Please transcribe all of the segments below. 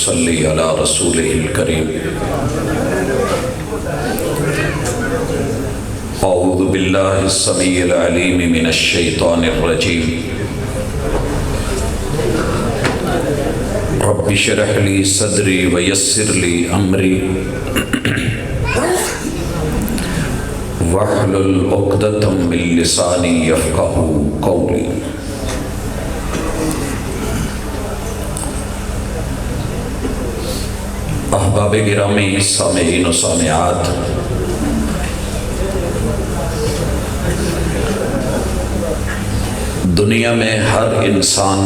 ونصلي على رسوله الكريم أعوذ بالله السميع العليم من الشيطان الرجيم رب اشرح لي صدري ويسر لي أمري واحلل عقدة من لساني يفقهوا قولي احباب گرامی، سامعین و سامعات، دنیا میں ہر انسان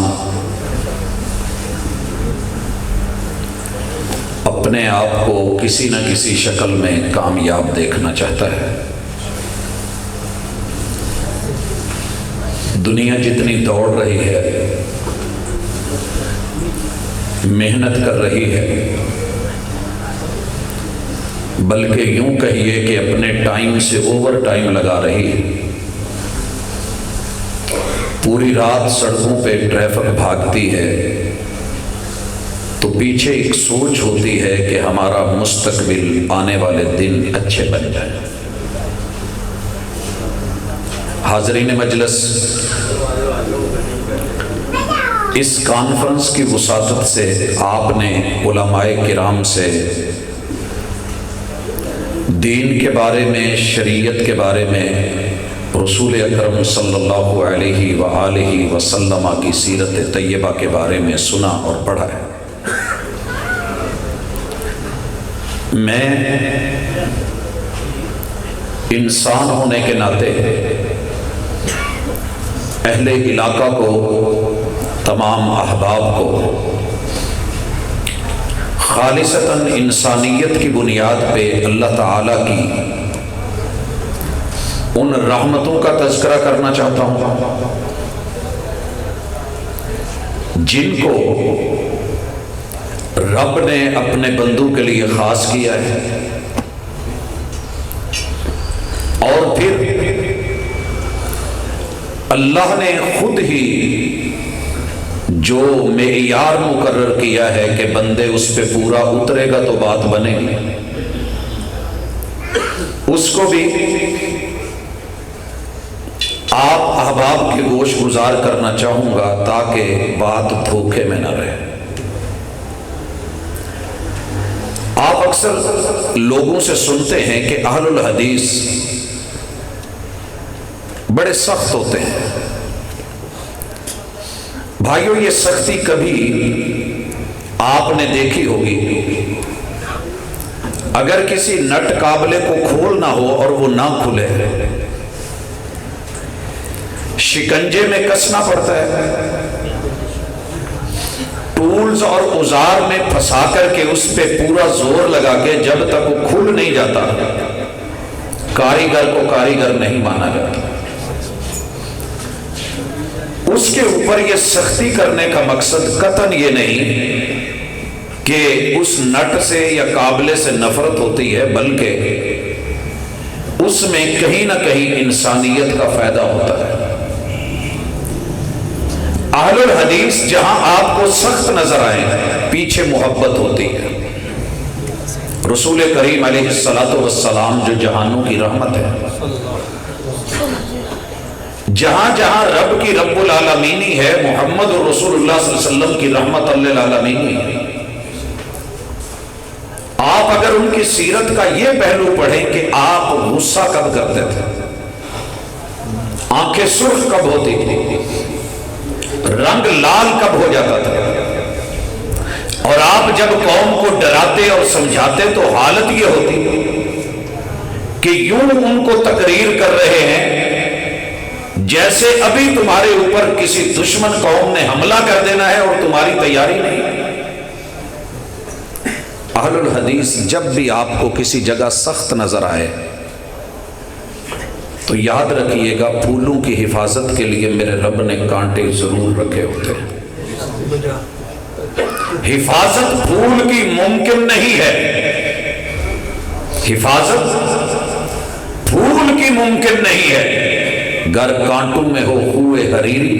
اپنے آپ کو کسی نہ کسی شکل میں کامیاب دیکھنا چاہتا ہے۔ دنیا جتنی دوڑ رہی ہے، محنت کر رہی ہے، بلکہ یوں کہیے کہ اپنے ٹائم سے اوور ٹائم لگا رہی ہے، پوری رات سڑکوں پہ ٹریفک بھاگتی ہے، تو پیچھے ایک سوچ ہوتی ہے کہ ہمارا مستقبل، آنے والے دن اچھے بن جائیں۔ حاضرین مجلس، اس کانفرنس کی وساطت سے آپ نے علماء کرام سے دین کے بارے میں، شریعت کے بارے میں، رسول اکرم صلی اللہ علیہ وآلہ وسلم کی سیرت طیبہ کے بارے میں سنا اور پڑھا ہے۔ میں انسان ہونے کے ناطے اہل علاقہ کو، تمام احباب کو خالصتاً انسانیت کی بنیاد پہ اللہ تعالیٰ کی ان رحمتوں کا تذکرہ کرنا چاہتا ہوں جن کو رب نے اپنے بندوں کے لیے خاص کیا ہے، اور پھر اللہ نے خود ہی جو معیار مقرر کیا ہے کہ بندے اس پہ پورا اترے گا تو بات بنے گی، اس کو بھی آپ احباب کے گوش گزار کرنا چاہوں گا تاکہ بات دھوکے میں نہ رہے۔ آپ اکثر لوگوں سے سنتے ہیں کہ اہل الحدیث بڑے سخت ہوتے ہیں۔ بھائیو، یہ سختی کبھی آپ نے دیکھی ہوگی؟ اگر کسی نٹ قابلے کو کھولنا ہو اور وہ نہ کھلے، شکنجے میں کسنا پڑتا ہے، ٹولز اور اوزار میں پھنسا کر کے اس پہ پورا زور لگا کے جب تک وہ کھل نہیں جاتا، کاریگر کو کاریگر نہیں مانا جاتا۔ اس کے اوپر یہ سختی کرنے کا مقصد قطعاً یہ نہیں کہ اس نٹ سے یا قابلے سے نفرت ہوتی ہے، بلکہ اس میں کہیں نہ کہیں انسانیت کا فائدہ ہوتا ہے۔ اہل الحدیث جہاں آپ کو سخت نظر آئے، پیچھے محبت ہوتی ہے۔ رسول کریم علیہ السلام جو جہانوں کی رحمت ہے، جہاں جہاں رب کی رب العالمینی ہے، محمد رسول اللہ صلی اللہ علیہ وسلم کی رحمت للعالمینی ہے۔ آپ اگر ان کی سیرت کا یہ پہلو پڑھیں کہ آپ غصہ کب کرتے تھے، آنکھیں سرخ کب ہوتی تھی، رنگ لال کب ہو جاتا تھا، اور آپ جب قوم کو ڈراتے اور سمجھاتے تو حالت یہ ہوتی کہ یوں ان کو تقریر کر رہے ہیں جیسے ابھی تمہارے اوپر کسی دشمن قوم نے حملہ کر دینا ہے اور تمہاری تیاری نہیں۔ اہل الحدیث جب بھی آپ کو کسی جگہ سخت نظر آئے تو یاد رکھیے گا، پھولوں کی حفاظت کے لیے میرے رب نے کانٹے ضرور رکھے ہوتے ہیں۔ حفاظت پھول کی ممکن نہیں ہے، حفاظت پھول کی ممکن نہیں ہے۔ گر کانٹوں میں ہو خوئے حریری،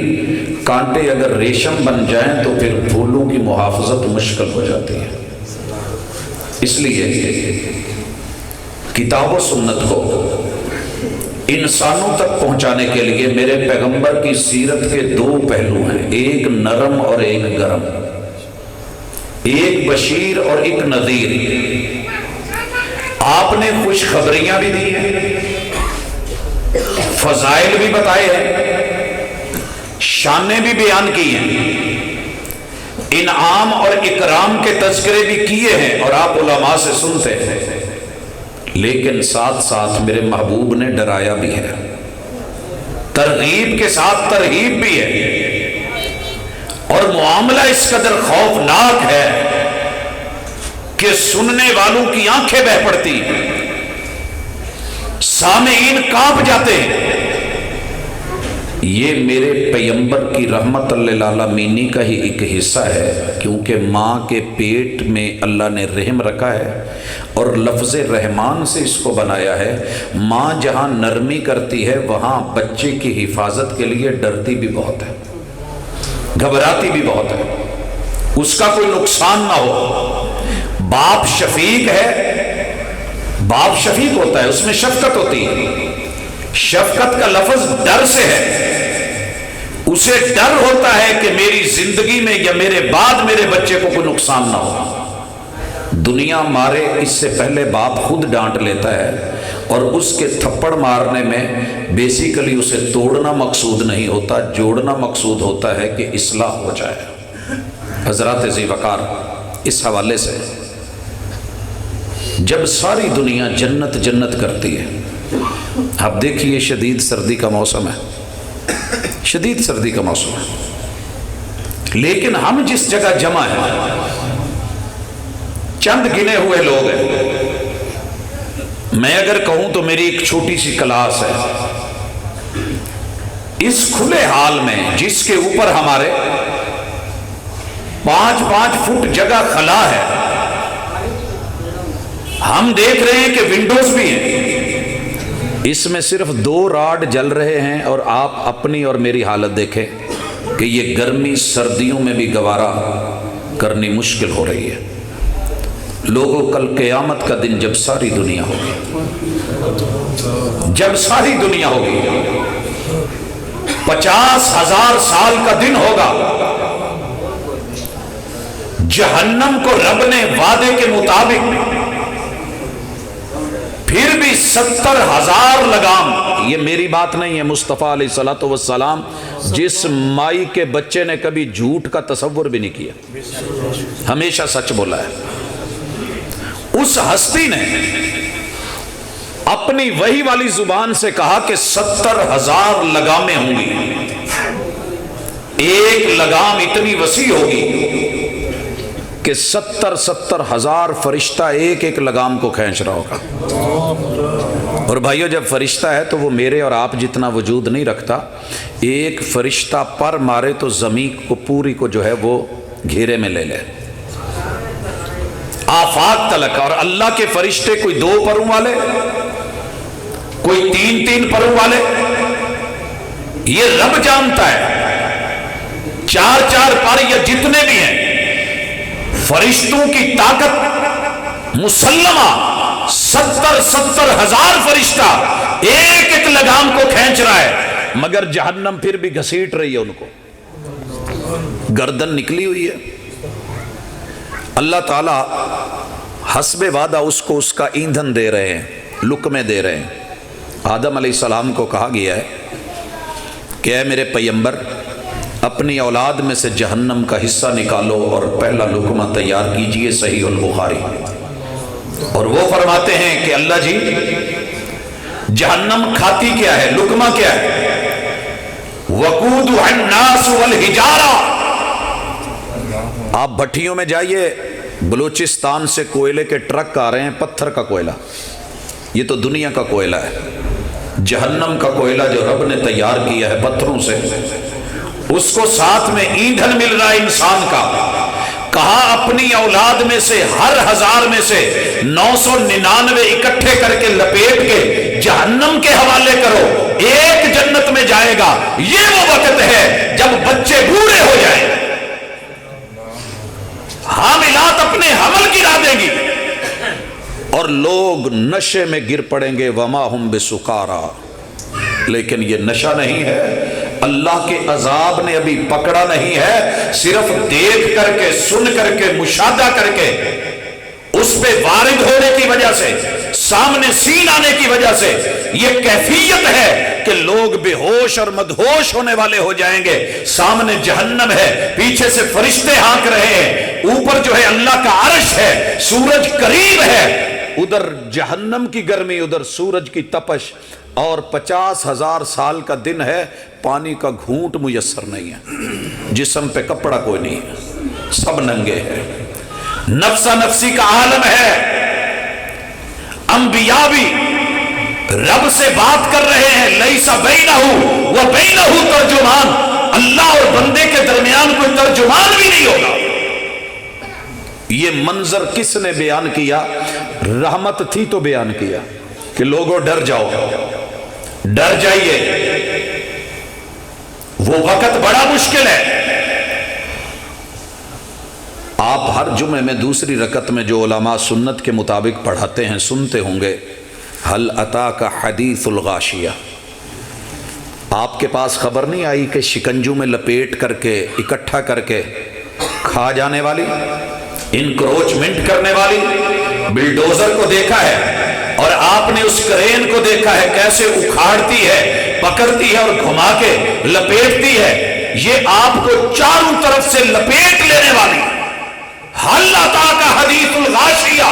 کانٹے اگر ریشم بن جائیں تو پھر پھولوں کی محافظت مشکل ہو جاتی ہے۔ اس لیے کتاب و سنت کو انسانوں تک پہنچانے کے لیے میرے پیغمبر کی سیرت کے دو پہلو ہیں، ایک نرم اور ایک گرم، ایک بشیر اور ایک نذیر۔ آپ نے خوشخبریاں بھی دی ہیں، فضائل بھی بتائے ہیں، شانیں بھی بیان کی ہیں، انعام اور اکرام کے تذکرے بھی کیے ہیں، اور آپ علماء سے سنتے ہیں، لیکن ساتھ ساتھ میرے محبوب نے ڈرایا بھی ہے، ترغیب کے ساتھ ترہیب بھی ہے، اور معاملہ اس قدر خوفناک ہے کہ سننے والوں کی آنکھیں بہہ پڑتی ہیں، سامعین کانپ جاتے ہیں۔ یہ میرے پیغمبر کی رحمت للعالمین کا ہی ایک حصہ ہے، کیونکہ ماں کے پیٹ میں اللہ نے رحم رکھا ہے اور لفظ رحمان سے اس کو بنایا ہے۔ ماں جہاں نرمی کرتی ہے وہاں بچے کی حفاظت کے لیے ڈرتی بھی بہت ہے، گھبراتی بھی بہت ہے، اس کا کوئی نقصان نہ ہو۔ باپ شفیق ہے، باپ شفیق ہوتا ہے، اس میں شفقت ہوتی ہے، شفقت کا لفظ ڈر سے ہے، اسے ڈر ہوتا ہے کہ میری زندگی میں یا میرے بعد میرے بچے کو کوئی نقصان نہ ہو۔ دنیا مارے اس سے پہلے باپ خود ڈانٹ لیتا ہے، اور اس کے تھپڑ مارنے میں بیسیکلی اسے توڑنا مقصود نہیں ہوتا، جوڑنا مقصود ہوتا ہے کہ اصلاح ہو جائے۔ حضرات ذی وقار، اس حوالے سے جب ساری دنیا جنت جنت کرتی ہے، آپ دیکھیے شدید سردی کا موسم ہے، شدید سردی کا موسم ہے، لیکن ہم جس جگہ جمع ہیں چند گنے ہوئے لوگ ہیں۔ میں اگر کہوں تو میری ایک چھوٹی سی کلاس ہے، اس کھلے حال میں جس کے اوپر ہمارے 5-5 فٹ جگہ خلا ہے، ہم دیکھ رہے ہیں کہ ونڈوز بھی ہیں، اس میں صرف 2 راڈ جل رہے ہیں، اور آپ اپنی اور میری حالت دیکھیں کہ یہ گرمی سردیوں میں بھی گوارا کرنی مشکل ہو رہی ہے۔ لوگوں، کل قیامت کا دن جب ساری دنیا ہوگی، جب ساری دنیا ہوگی، 50,000 سال کا دن ہوگا، جہنم کو رب نے وعدے کے مطابق پھر بھی 70,000 لگام، یہ میری بات نہیں ہے، مصطفیٰ علیہ الصلوۃ والسلام جس مائی کے بچے نے کبھی جھوٹ کا تصور بھی نہیں کیا، ہمیشہ سچ بولا ہے، اس ہستی نے اپنی وحی والی زبان سے کہا کہ 70,000 لگامیں ہوں گی، ایک لگام اتنی وسیع ہوگی کہ 70,000 فرشتہ ایک ایک لگام کو کھینچ رہا ہوگا۔ اور بھائیو، جب فرشتہ ہے تو وہ میرے اور آپ جتنا وجود نہیں رکھتا، ایک فرشتہ پر مارے تو زمین کو پوری کو جو ہے وہ گھیرے میں لے لے، آفاق تلک۔ اور اللہ کے فرشتے کوئی 2 پروں والے، کوئی 3 پروں والے، یہ رب جانتا ہے، 4 پر یا جتنے بھی ہیں، فرشتوں کی طاقت مسلمہ 70,000 فرشتہ ایک ایک لگام کو کھینچ رہا ہے، مگر جہنم پھر بھی گھسیٹ رہی ہے، ان کو گردن نکلی ہوئی ہے۔ اللہ تعالیٰ حسب وعدہ اس کو اس کا ایندھن دے رہے ہیں، لقمے دے رہے ہیں۔ آدم علیہ السلام کو کہا گیا ہے کہ اے میرے پیغمبر، اپنی اولاد میں سے جہنم کا حصہ نکالو اور پہلا لقمہ تیار کیجئے، صحیح البخاری۔ اور وہ فرماتے ہیں کہ اللہ جی، جہنم کھاتی کیا ہے، لقمہ کیا ہے؟ وقودها الناس والحجارہ۔ آپ بھٹیوں میں جائیے، بلوچستان سے کوئلے کے ٹرک آ رہے ہیں، پتھر کا کوئلہ، یہ تو دنیا کا کوئلہ ہے۔ جہنم کا کوئلہ جو رب نے تیار کیا ہے پتھروں سے، اس کو ساتھ میں ایندھن مل رہا ہے انسان کا۔ کہا اپنی اولاد میں سے ہر 1000 میں سے 999 اکٹھے کر کے لپیٹ کے جہنم کے حوالے کرو، ایک جنت میں جا جائے گا، یہ وہ وقت ہے جب بچے بوڑھے ہو جائیں، حاملات اپنے حمل گرا دیں گی اور لوگ نشے میں گر پڑیں گے، وما ہم بسکارا، لیکن یہ نشہ نہیں ہے، اللہ کے عذاب نے ابھی پکڑا نہیں ہے، صرف دیکھ کر کے، سن کر کے، مشاہدہ کر کے، اس پہ وارد ہونے کی وجہ سے، سامنے سین آنے کی وجہ سے یہ کیفیت ہے کہ لوگ بے ہوش اور مدہوش ہونے والے ہو جائیں گے۔ سامنے جہنم ہے، پیچھے سے فرشتے ہانک رہے ہیں، اوپر جو ہے اللہ کا عرش ہے، سورج قریب ہے، ادھر جہنم کی گرمی، ادھر سورج کی تپش، اور 50,000 سال کا دن ہے، پانی کا گھونٹ میسر نہیں ہے، جسم پہ کپڑا کوئی نہیں ہے، سب ننگے ہیں، نفسا نفسی کا عالم ہے۔ انبیاء بھی رب سے بات کر رہے ہیں، لیسا بینہ و بینہ ترجمان، اللہ اور بندے کے درمیان کوئی ترجمان بھی نہیں ہوگا۔ یہ منظر کس نے بیان کیا؟ رحمت تھی تو بیان کیا کہ لوگوں ڈر جاؤ، ڈر جائیے، وہ وقت بڑا مشکل ہے۔ آپ ہر جمعے میں دوسری رکعت میں جو علماء سنت کے مطابق پڑھاتے ہیں سنتے ہوں گے، حل اتاک حدیث الغاشیہ، آپ کے پاس خبر نہیں آئی کہ شکنجو میں لپیٹ کر کے، اکٹھا کر کے کھا جانے والی، انکروچمنٹ کرنے والی بلڈوزر کو دیکھا ہے، اور آپ نے اس کرین کو دیکھا ہے کیسے اکھاڑتی ہے، پکڑتی ہے اور گھما کے لپیٹتی ہے، یہ آپ کو چاروں طرف سے لپیٹ لینے والی۔ حل اتاک حدیث الغاشیہ،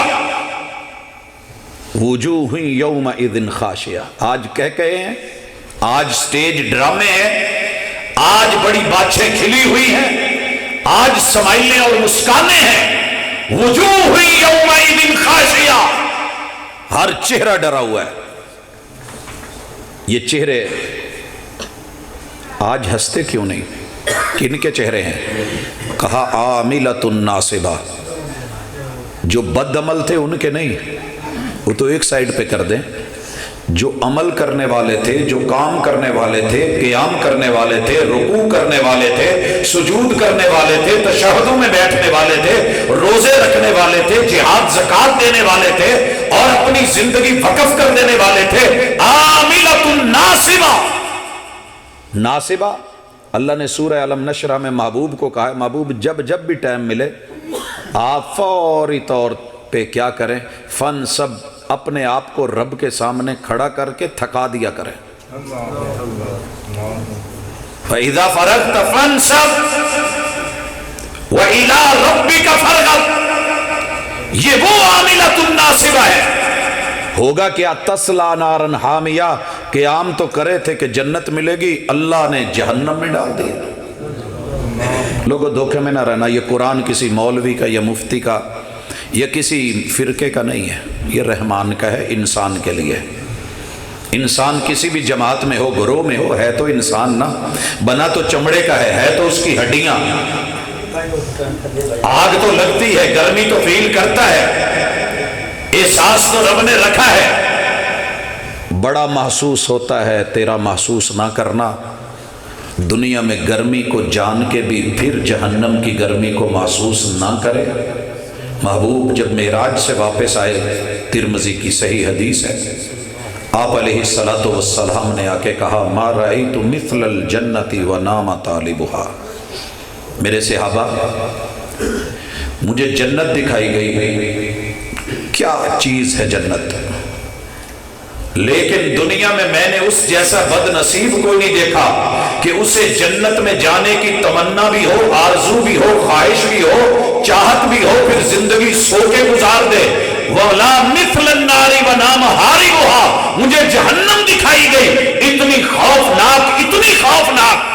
وجوہ یومئذ خاشعہ، آج کہہ ہیں، آج سٹیج ڈرامے ہیں، آج بڑی باتیں کھلی ہوئی ہیں، آج سمائلیں اور مسکانیں ہیں، وجوہ یومئذ خاشعہ، ہر چہرہ ڈرا ہوا ہے۔ یہ چہرے آج ہنستے کیوں نہیں؟ کن کے چہرے ہیں؟ کہا عاملۃ ناصبہ، جو بد عمل تھے ان کے نہیں، وہ تو ایک سائیڈ پہ کر دیں، جو عمل کرنے والے تھے، جو کام کرنے والے تھے، قیام کرنے والے تھے، رکوع کرنے والے تھے، سجود کرنے والے تھے، تشہدوں میں بیٹھنے والے تھے، روزے رکھنے والے تھے، جہاد زکوٰۃ دینے والے تھے، اور اپنی زندگی وقف کر دینے والے تھے، عاملۃ ناصبہ۔ ناصبہ، اللہ نے سورہ علم نشرہ میں محبوب کو کہا ہے، محبوب جب بھی ٹائم ملے آپ فوری طور پہ کیا کریں؟ فن سب، اپنے آپ کو رب کے سامنے کھڑا کر کے تھکا دیا کریں۔ فَإِذَا فَرَغْتَ فَانْصَبْ وَإِلَىٰ رَبِّكَ فَارْغَب، یہ وہ عاملۃ الناصبہ ہے۔ ہوگا کیا؟ تسلا نارن حامیہ، قیام تو کرے تھے کہ جنت ملے گی، اللہ نے جہنم میں ڈال دیا۔ لوگوں دھوکے میں نہ رہنا، یہ قرآن کسی مولوی کا یا مفتی کا یا کسی فرقے کا نہیں ہے، یہ رحمان کا ہے، انسان کے لیے۔ انسان کسی بھی جماعت میں ہو، گروہ میں ہو، ہے تو انسان نہ، بنا تو چمڑے کا ہے تو اس کی ہڈیاں، آگ تو لگتی ہے، گرمی تو فیل کرتا ہے، احساس تو رب نے رکھا ہے۔ بڑا محسوس ہوتا ہے، تیرا محسوس نہ کرنا، دنیا میں گرمی کو جان کے بھی پھر جہنم کی گرمی کو محسوس نہ کرے۔ محبوب جب معراج سے واپس آئے، ترمذی کی صحیح حدیث ہے، آپ علیہ الصلوۃ والسلام نے آ کے کہا ما رأیت مثل الجنت ونام طالبها، میرے صحابہ مجھے جنت دکھائی گئی، کیا چیز ہے جنت، لیکن دنیا میں میں نے اس جیسا بد نصیب کوئی نہیں دیکھا کہ اسے جنت میں جانے کی تمنا بھی ہو، آرزو بھی ہو، خواہش بھی ہو، چاہت بھی ہو، پھر زندگی سو کے گزار دے۔ وَلَا مِثْلَ النَّارِ وَنَامَ حَارِبُهَا، مجھے جہنم دکھائی گئی، اتنی خوفناک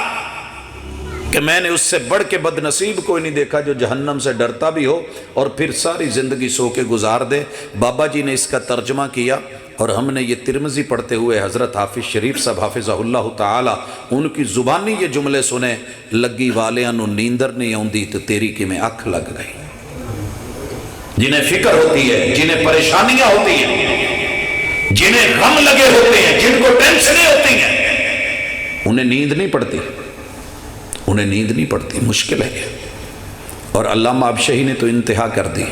کہ میں نے اس سے بڑھ کے بد نصیب کوئی نہیں دیکھا جو جہنم سے ڈرتا بھی ہو اور پھر ساری زندگی سو کے گزار دے۔ بابا جی نے اس کا ترجمہ کیا اور ہم نے یہ ترمذی پڑھتے ہوئے حضرت حافظ شریف صاحب حافظہ اللہ تعالی ان کی زبانی یہ جملے سنے، لگی والیاں نو نیندر نہیں آندی تو تیری کی میں اکھ لگ گئی۔ جنہیں فکر ہوتی ہے، جنہیں پریشانیاں ہوتی ہیں، جنہیں غم لگے ہوتے ہیں، جن کو ٹینشنیں ہوتی ہیں، انہیں نیند نہیں پڑتی، انہیں نیند نہیں پڑتی، مشکل ہے۔ اور علامہ آبشہی نے تو انتہا کر دی،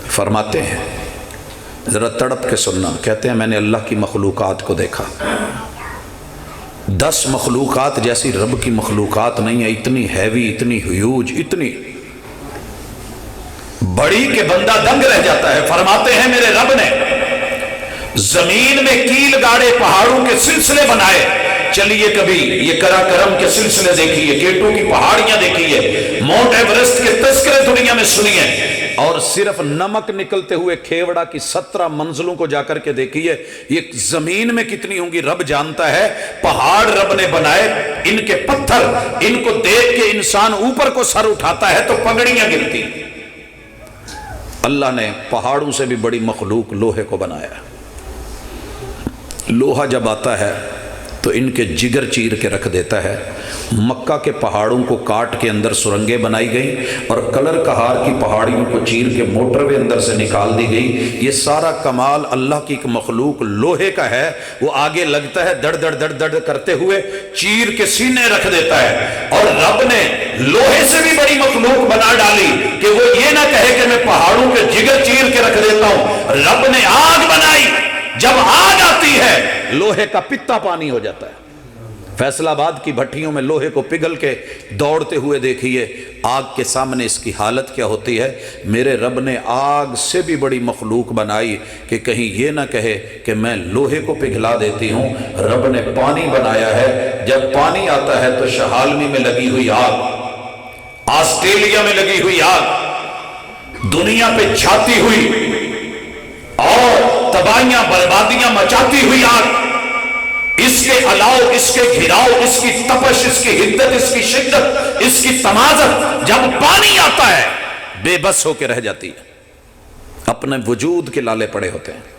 فرماتے ہیں ذرا تڑپ کے سننا، کہتے ہیں میں نے اللہ کی مخلوقات کو دیکھا، 10 مخلوقات جیسی رب کی مخلوقات نہیں ہے، اتنی ہیوی، اتنی ہیوج، اتنی بڑی کہ بندہ دنگ رہ جاتا ہے۔ فرماتے ہیں میرے رب نے زمین میں کیل گاڑے پہاڑوں کے سلسلے بنائے، چلیے کبھی یہ کرا کرم کے سلسلے دیکھیے، کیٹوں کی پہاڑیاں دیکھیے، ماؤنٹ ایورسٹ کے تذکرے دنیا میں سنیے، اور صرف نمک نکلتے ہوئے کھیوڑا کی 17 منزلوں کو جا کر کے دیکھیے، یہ زمین میں کتنی ہوں گی رب جانتا ہے۔ پہاڑ رب نے بنائے، ان کے پتھر، ان کو دیکھ کے انسان اوپر کو سر اٹھاتا ہے تو پگڑیاں گرتی۔ اللہ نے پہاڑوں سے بھی بڑی مخلوق لوہے کو بنایا۔ لوہا جب آتا ہے تو ان کے جگر چیر کے رکھ دیتا ہے۔ مکہ کے پہاڑوں کو کاٹ کے اندر سرنگیں بنائی گئی اور کلر کہار کی پہاڑیوں کو چیر کے موٹر وے اندر سے نکال دی گئی۔ یہ سارا کمال اللہ کی ایک مخلوق لوہے کا ہے، وہ آگے لگتا ہے دڑ دڑ دڑ دڑ کرتے ہوئے چیر کے سینے رکھ دیتا ہے۔ اور رب نے لوہے سے بھی بڑی مخلوق بنا ڈالی کہ وہ یہ نہ کہے کہ میں پہاڑوں کے جگر چیر کے رکھ دیتا ہوں۔ رب نے آگ بنائی، جب آگ آتی ہے لوہے کا پتا پانی ہو جاتا ہے۔ فیصل آباد کی بھٹیوں میں لوہے کو پگھل کے دوڑتے ہوئے دیکھیے، آگ کے سامنے اس کی حالت کیا ہوتی ہے۔ میرے رب نے آگ سے بھی بڑی مخلوق بنائی کہ کہیں یہ نہ کہے کہ میں لوہے کو پگھلا دیتی ہوں۔ رب نے پانی بنایا ہے، جب پانی آتا ہے تو شہالمی میں لگی ہوئی آگ، آسٹریلیا میں لگی ہوئی آگ، دنیا پہ چھاتی ہوئی اور تباہیاں بربادیاں مچاتی ہوئی آگ، اس کے علاؤ، اس کے گھراؤ، اس کی تپش، اس کی حدت، اس کی شدت، اس کی تمازت، جب پانی آتا ہے بے بس ہو کے رہ جاتی ہے، اپنے وجود کے لالے پڑے ہوتے ہیں۔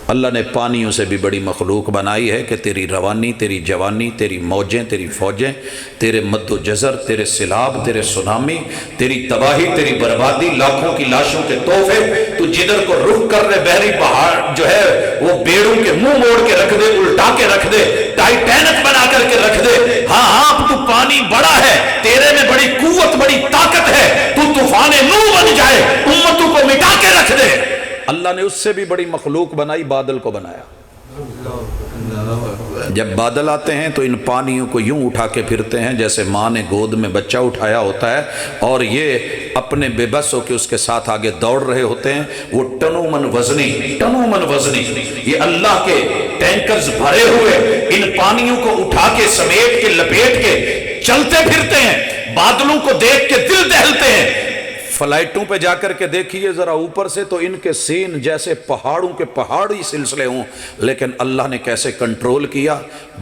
اللہ نے پانیوں سے بھی بڑی مخلوق بنائی ہے کہ تیری روانی، تیری جوانی، تیری موجیں، تیری فوجیں، تیرے مد و جزر، تیرے سیلاب، تیرے سونامی، تیری تباہی، تیری بربادی، لاکھوں کی لاشوں کے تحفے، تو جدھر کو رخ کر رہے بحری پہاڑ جو ہے وہ بیڑوں کے منہ موڑ کے رکھ دے، الٹا کے رکھ دے، ٹائٹینک بنا کر کے رکھ دے۔ ہاں ہاں تو پانی بڑا ہے، تیرے میں بڑی قوت، بڑی طاقت ہے، تو طوفان نوح بن جائے، امتوں کو مٹا کے رکھ دے۔ اللہ نے اس سے بھی بڑی مخلوق بنائی، بادل کو بنایا۔ جب بادل آتے ہیں تو ان پانیوں کو یوں اٹھا کے پھرتے ہیں جیسے ماں نے گود میں بچہ اٹھایا ہوتا ہے، اور یہ اپنے بے بس ہو کے اس کے ساتھ آگے دوڑ رہے ہوتے ہیں۔ وہ ٹنو من وزنی، یہ اللہ کے ٹینکرز بھرے ہوئے ان پانیوں کو اٹھا کے سمیٹ کے لپیٹ کے چلتے پھرتے ہیں۔ بادلوں کو دیکھ کے دل دہلتے ہیں۔ فلائٹوں پہ جا کر کے دیکھیے ذرا اوپر سے تو ان کے سین جیسے پہاڑوں کے پہاڑی سلسلے ہوں، لیکن اللہ نے کیسے کنٹرول کیا۔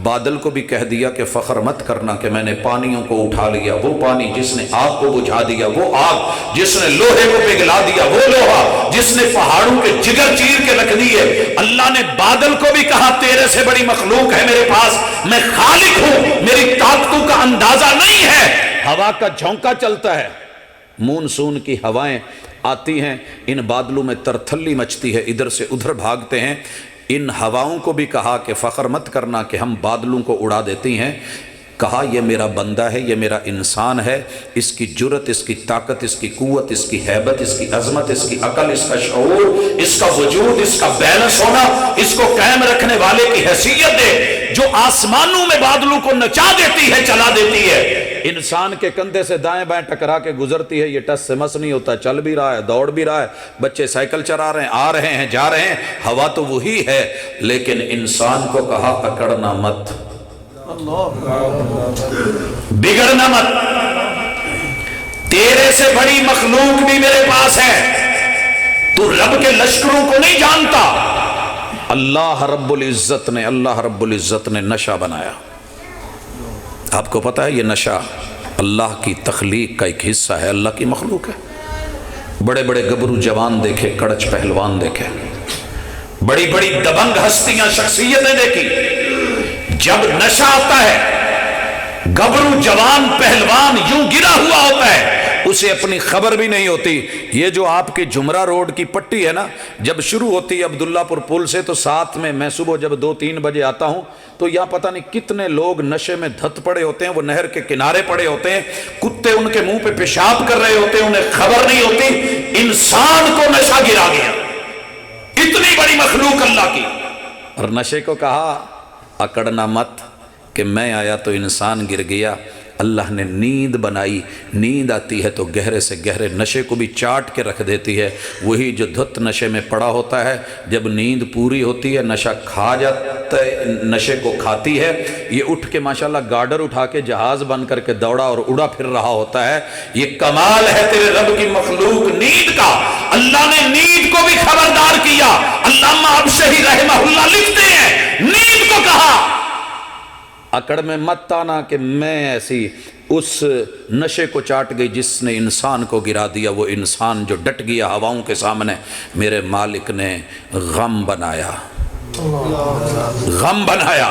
بادل کو بھی کہہ دیا کہ فخر مت کرنا کہ میں نے پانیوں کو اٹھا لیا، وہ پانی جس نے آگ کو بجھا دیا، وہ آگ جس نے لوہے کو پگھلا دیا، وہ لوہا جس نے پہاڑوں کے جگر چیر کے رکھ دیے۔ اللہ نے بادل کو بھی کہا تیرے سے بڑی مخلوق ہے میرے پاس، میں خالق ہوں، میری طاقتوں کا اندازہ نہیں ہے۔ ہوا کا جھونکا چلتا ہے، مونسون کی ہوائیں آتی ہیں، ان بادلوں میں ترتھلی مچتی ہے، ادھر سے ادھر بھاگتے ہیں۔ ان ہواؤں کو بھی کہا کہ فخر مت کرنا کہ ہم بادلوں کو اڑا دیتی ہیں۔ کہا یہ میرا بندہ ہے، یہ میرا انسان ہے، اس کی جرت، اس کی طاقت، اس کی قوت، اس کی ہیبت، اس کی عظمت، اس کی عقل، اس کا شعور، اس کا وجود، اس کا بیلنس ہونا، اس کو قائم رکھنے والے کی حیثیت دے، جو آسمانوں میں بادلوں کو نچا دیتی ہے، چلا دیتی ہے، انسان کے کندھے سے دائیں بائیں ٹکرا کے گزرتی ہے، یہ ٹس سے مس نہیں ہوتا، چل بھی رہا ہے، دوڑ بھی رہا ہے، بچے سائیکل چلا رہے ہیں، آ رہے ہیں، جا رہے ہیں، ہوا تو وہی ہے، لیکن انسان کو کہا اکڑنا مت، بگڑنا مت، تیرے سے بڑی مخلوق بھی میرے پاس ہے، تو رب کے لشکروں کو نہیں جانتا۔ اللہ رب العزت نے نشہ بنایا۔ آپ کو پتا ہے یہ نشہ اللہ کی تخلیق کا ایک حصہ ہے، اللہ کی مخلوق ہے۔ بڑے بڑے گبرو جوان دیکھے، کڑچ پہلوان دیکھے، بڑی بڑی دبنگ ہستیاں، شخصیتیں دیکھی۔ جب نشہ آتا ہے، گبرو جوان پہلوان یوں گرا ہوا ہوتا ہے، اسے اپنی خبر بھی نہیں ہوتی۔ یہ جو آپ کی جمرہ روڈ کی پٹی ہے نا، جب شروع ہوتی ہے عبداللہ پور پل سے تو ساتھ میں صبح جب 2-3 بجے آتا ہوں تو یہاں پتہ نہیں کتنے لوگ نشے میں دھت پڑے ہوتے ہیں، وہ نہر کے کنارے پڑے ہوتے ہیں، کتے ان کے منہ پہ پیشاب کر رہے ہوتے ہیں، انہیں خبر نہیں ہوتی انسان کو نشہ گرا گیا، اتنی بڑی مخلوق اللہ کی۔ اور نشے کو کہا اکڑنا مت کہ میں آیا تو انسان گر گیا۔ اللہ نے نیند بنائی، نیند آتی ہے تو گہرے سے گہرے نشے کو بھی چاٹ کے رکھ دیتی ہے۔ وہی جو دھت نشے میں پڑا ہوتا ہے، جب نیند پوری ہوتی ہے نشہ کھا جاتا ہے، نشے کو کھاتی ہے، یہ اٹھ کے ماشاءاللہ گارڈر اٹھا کے جہاز بن کر کے دوڑا اور اڑا پھر رہا ہوتا ہے۔ یہ کمال ہے تیرے رب کی مخلوق نیند کا۔ اللہ نے نیند کو بھی خبردار کیا۔ علامہ ابشری رحمہ اللہ لکھتے ہیں نیند کو کہا اکڑ میں مت آنا کہ میں ایسی اس نشے کو چاٹ گئی جس نے انسان کو گرا دیا۔ وہ انسان جو ڈٹ گیا ہواؤں کے سامنے، میرے مالک نے غم بنایا، غم بنایا۔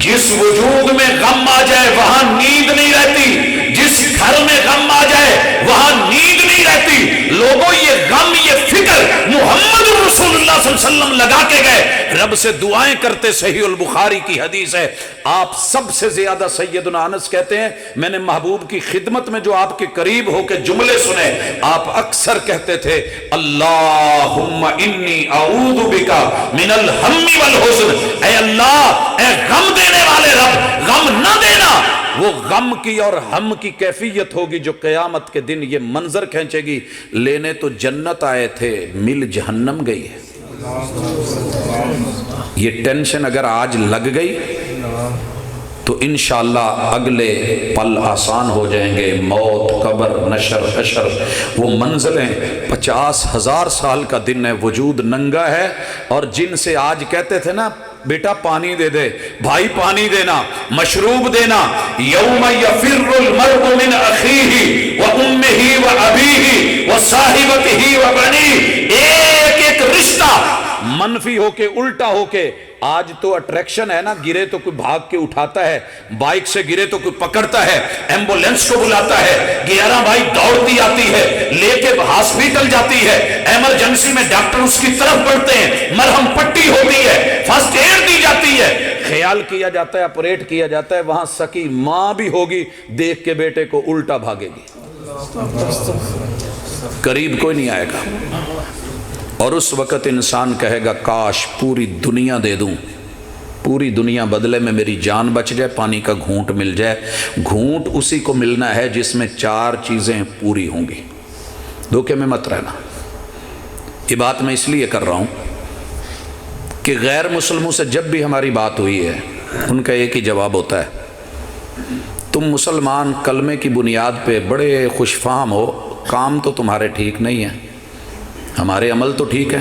جس وجود میں غم آ جائے وہاں نیند نہیں رہتی، جس گھر میں غم آ جائے وہاں نیند نہیں رہتی۔ لوگوں یہ غم، یہ فکر محمد رسول اللہ صلی اللہ علیہ وسلم لگا کے گئے، رب سے دعائیں کرتے۔ صحیح البخاری کی حدیث ہے، آپ سب سے زیادہ سیدنا انس کہتے ہیں میں نے محبوب کی خدمت میں جو آپ کے قریب ہو کے جملے سنے، آپ اکثر کہتے تھے اللہم انی اعوذ بک من الہم والحزن، اے اللہ، اے غم دینے والے رب، غم نہ دینا۔ وہ غم کی اور ہم کی کیفیت ہوگی جو قیامت کے دن یہ منظر کھینچے گی، لینے تو جنت آئے تھے مل جہنم گئی ہے۔ یہ ٹینشن اگر آج لگ گئی تو انشاءاللہ اگلے پل آسان ہو جائیں گے۔ موت، قبر، نشر، حشر، وہ منزلیں 50,000 سال کا دن ہے، وجود ننگا ہے۔ اور جن سے آج کہتے تھے نا بیٹا پانی دے دے، بھائی پانی دینا، مشروب دینا، یوم یفر المرء من اخیہ وامہ وابیہ وصاحبتہ وبنیہ، ایک ایک رشتہ منفی ہو کے الٹا ہو کے۔ آج تو اٹریکشن ہے نا، گرے تو کوئی بھاگ کے اٹھاتا ہے، بائک سے گرے تو کوئی پکڑتا ہے، ایمبولینس کو بلاتا ہے، 11 بھائی دوڑتی آتی ہے، لے کے ہاسپیٹل جاتی ہے، ایمرجنسی میں ڈاکٹر اس کی طرف بڑھتے ہیں، مرہم پٹی ہوتی ہے، فرسٹ ایڈ دی جاتی ہے، خیال کیا جاتا ہے، آپریٹ کیا جاتا ہے، وہاں سکی ماں بھی ہوگی، دیکھ کے بیٹے کو الٹا بھاگے گی، قریب کوئی نہیں آئے گا۔ اور اس وقت انسان کہے گا کاش پوری دنیا دے دوں، پوری دنیا بدلے میں میری جان بچ جائے، پانی کا گھونٹ مل جائے۔ گھونٹ اسی کو ملنا ہے جس میں 4 چیزیں پوری ہوں گی۔ دھوکے میں مت رہنا۔ یہ بات میں اس لیے کر رہا ہوں کہ غیر مسلموں سے جب بھی ہماری بات ہوئی ہے ان کا ایک ہی جواب ہوتا ہے، تم مسلمان کلمے کی بنیاد پہ بڑے خوش فہم ہو، کام تو تمہارے ٹھیک نہیں ہیں، ہمارے عمل تو ٹھیک ہے،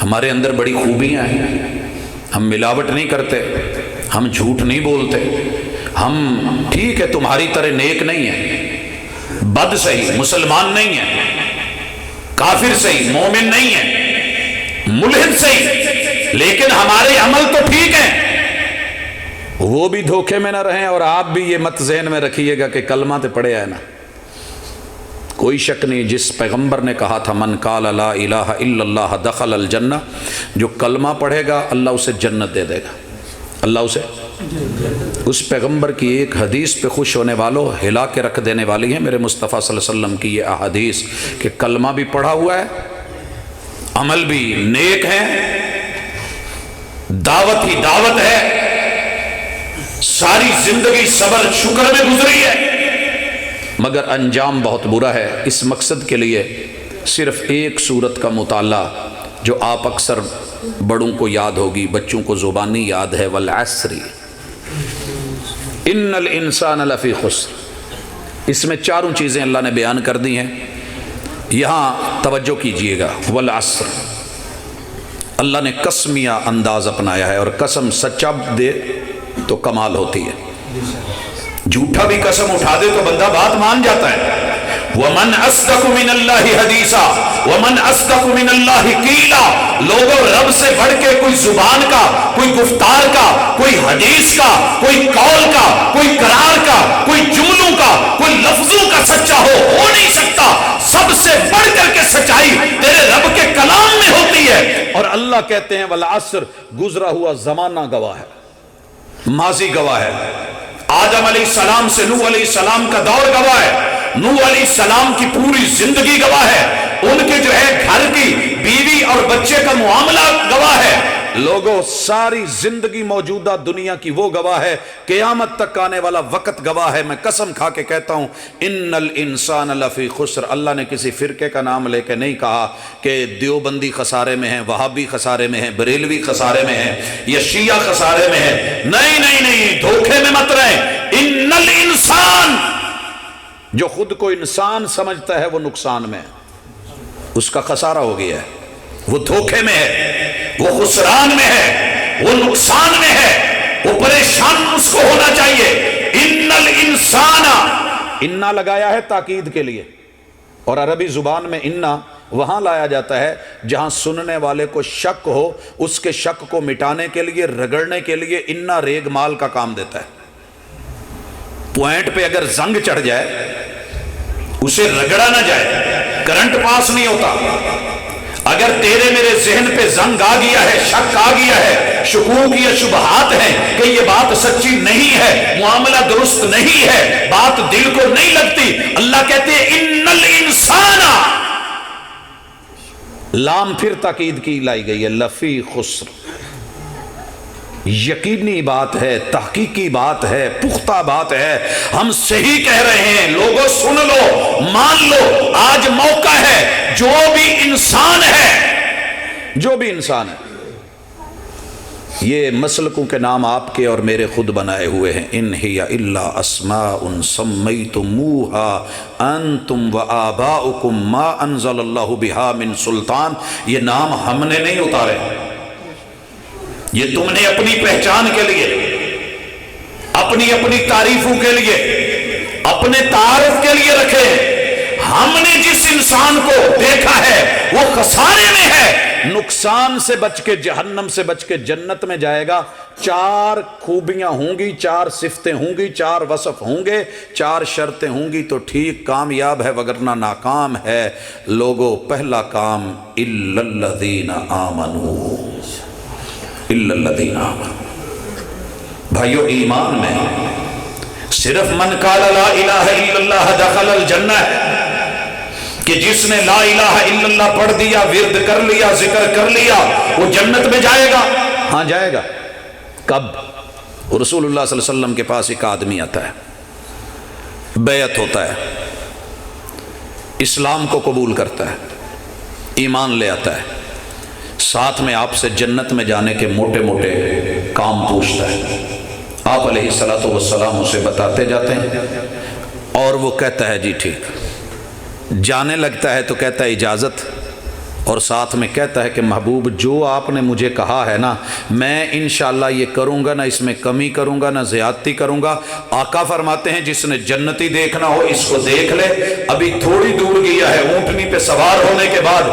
ہمارے اندر بڑی خوبیاں ہیں، ہم ملاوٹ نہیں کرتے، ہم جھوٹ نہیں بولتے، ہم ٹھیک ہے تمہاری طرح نیک نہیں ہیں، بد صحیح مسلمان نہیں ہیں، کافر صحیح مومن نہیں ہیں، ملحد صحیح، لیکن ہمارے عمل تو ٹھیک ہیں۔ وہ بھی دھوکے میں نہ رہیں، اور آپ بھی یہ مت ذہن میں رکھیے گا کہ کلمہ تے پڑھے آئے نا۔ کوئی شک نہیں، جس پیغمبر نے کہا تھا من قال لا الہ الا اللہ دخل الجنہ، جو کلمہ پڑھے گا اللہ اسے جنت دے دے گا، اللہ اسے۔ اس پیغمبر کی ایک حدیث پہ خوش ہونے والوں ہلا کے رکھ دینے والی ہیں میرے مصطفیٰ صلی اللہ علیہ وسلم کی یہ احادیث کہ کلمہ بھی پڑھا ہوا ہے، عمل بھی نیک ہے، دعوت ہی دعوت ہے، ساری زندگی صبر شکر میں گزری ہے، مگر انجام بہت برا ہے۔ اس مقصد کے لیے صرف ایک سورت کا مطالعہ جو آپ اکثر بڑوں کو یاد ہوگی، بچوں کو زبانی یاد ہے، والعصر ان الانسان لفی خسر، اس میں 4 چیزیں اللہ نے بیان کر دی ہیں، یہاں توجہ کیجئے گا۔ والعصر، اللہ نے قسمیہ انداز اپنایا ہے، اور قسم سچا دے تو کمال ہوتی ہے، جھوٹا بھی قسم اٹھا دے تو بندہ بات مان جاتا ہے۔ وَمَنْ أَصْدَقُ مِنَ اللَّهِ حَدِيثًا وَمَنْ أَصْدَقُ مِنَ اللَّهِ قِيلًا، لوگوں رب سے بڑھ کے کوئی زبان کا، کوئی گفتار کا، کوئی حدیث کا، کوئی قول کا، کوئی قرار کا، کوئی جملوں کا کوئی لفظوں کا سچا ہو نہیں سکتا، سب سے بڑھ کر کے سچائی تیرے رب کے کلام میں ہوتی ہے۔ اور اللہ کہتے ہیں والعصر، گزرا ہوا زمانہ گواہ ہے، ماضی گواہ ہے، آدم علیہ السلام سے نوح علیہ السلام کا دور گواہ ہے، نوح علیہ السلام کی پوری زندگی گواہ ہے، ان کے جو ہے گھر کی بیوی اور بچے کا معاملہ گواہ ہے۔ لوگوں ساری زندگی موجودہ دنیا کی وہ گواہ ہے، قیامت تک آنے والا وقت گواہ ہے۔ میں قسم کھا کے کہتا ہوں ان الانسان لفی خسر۔ اللہ نے کسی فرقے کا نام لے کے نہیں کہا کہ دیوبندی خسارے میں ہیں، وہابی خسارے میں ہیں، بریلوی خسارے میں ہیں یا شیعہ خسارے میں ہیں۔ نہیں نہیں نہیں، دھوکے میں مت رہیں۔ ان الانسان، جو خود کو انسان سمجھتا ہے وہ نقصان میں ہے، اس کا خسارہ ہو گیا ہے، وہ دھوکے میں ہے، وہ خسران میں ہے، وہ نقصان میں ہے، وہ پریشان اس کو ہونا چاہیے۔ ان الانسان، انا لگایا ہے تاکید کے لیے، اور عربی زبان میں انا وہاں لایا جاتا ہے جہاں سننے والے کو شک ہو، اس کے شک کو مٹانے کے لیے، رگڑنے کے لیے انا ریگ مال کا کام دیتا ہے۔ پوائنٹ پہ اگر زنگ چڑھ جائے، اسے رگڑا نہ جائے، کرنٹ پاس نہیں ہوتا۔ اگر تیرے میرے ذہن پہ زنگ آ گیا ہے، شک آ گیا ہے، شکوک یا شبہات ہیں کہ یہ بات سچی نہیں ہے، معاملہ درست نہیں ہے، بات دل کو نہیں لگتی، اللہ کہتے ہیں ان الانسان، لام پھر تاکید کی لائی گئی ہے، لفی خسر۔ یقینی بات ہے، تحقیقی بات ہے، پختہ بات ہے، ہم صحیح کہہ رہے ہیں، لوگوں سن لو، مان لو، آج موقع ہے، جو بھی انسان ہے، جو بھی انسان ہے، یہ مسلکوں کے نام آپ کے اور میرے خود بنائے ہوئے ہیں۔ ان ہی الا اسماء سمیتموها انتم وآباؤکم ما انزل اللہ بہا من سلطان، یہ نام ہم نے نہیں اتارے، یہ تم نے اپنی پہچان کے لیے، اپنی تعریفوں کے لیے، اپنے تعارف کے لیے رکھے۔ ہم نے جس انسان کو دیکھا ہے وہ خسارے میں ہے، نقصان سے بچ کے، جہنم سے بچ کے جنت میں جائے گا۔ 4 خوبیاں ہوں گی، 4 صفتیں ہوں گی، 4 وصف ہوں گے، 4 شرطیں ہوں گی تو ٹھیک کامیاب ہے، وگرنہ ناکام ہے۔ لوگوں پہلا کام الا الذین آمنوا، الا الذین آمنوا۔ بھائیو، ایمان میں صرف من قال لا الہ الا اللہ دخل الجنہ ہے کہ جس نے لا الہ الا اللہ پڑھ دیا، ورد کر لیا، ذکر کر لیا، وہ جنت میں جائے گا؟ ہاں جائے گا۔ کب؟ رسول اللہ صلی اللہ علیہ وسلم کے پاس ایک آدمی آتا ہے، بیعت ہوتا ہے، اسلام کو قبول کرتا ہے، ایمان لے آتا ہے، ساتھ میں آپ سے جنت میں جانے کے موٹے موٹے کام پوچھتا ہے۔ آپ علیہ الصلوۃ والسلام اسے بتاتے جاتے ہیں اور وہ کہتا ہے جی ٹھیک۔ جانے لگتا ہے تو کہتا ہے اجازت، اور ساتھ میں کہتا ہے کہ محبوب جو آپ نے مجھے کہا ہے نا، میں انشاءاللہ یہ کروں گا، نہ اس میں کمی کروں گا، نہ زیادتی کروں گا۔ آقا فرماتے ہیں جس نے جنتی دیکھنا ہو اس کو دیکھ لے۔ ابھی تھوڑی دور گیا ہے، اونٹنی پہ سوار ہونے کے بعد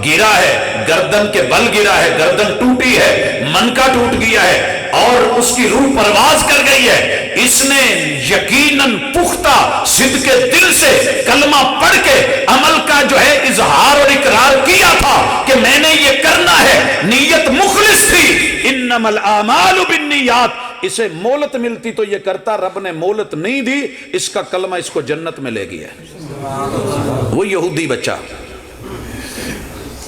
گرا ہے، گردن کے بل گرا ہے، گردن ٹوٹی ہے، منکا ٹوٹ گیا ہے اور اس کی روح پرواز کر گئی ہے۔ اس نے یقیناً پختہ صدق کے دل سے کلمہ پڑھ کے عمل کا جو ہے اظہار اور اقرار کیا تھا کہ میں نے یہ کرنا ہے، نیت مخلص تھی۔ انما الاعمال بالنیات، اسے مولت ملتی تو یہ کرتا، رب نے مولت نہیں دی، اس کا کلمہ اس کو جنت میں لے گیا۔ وہ یہودی بچہ،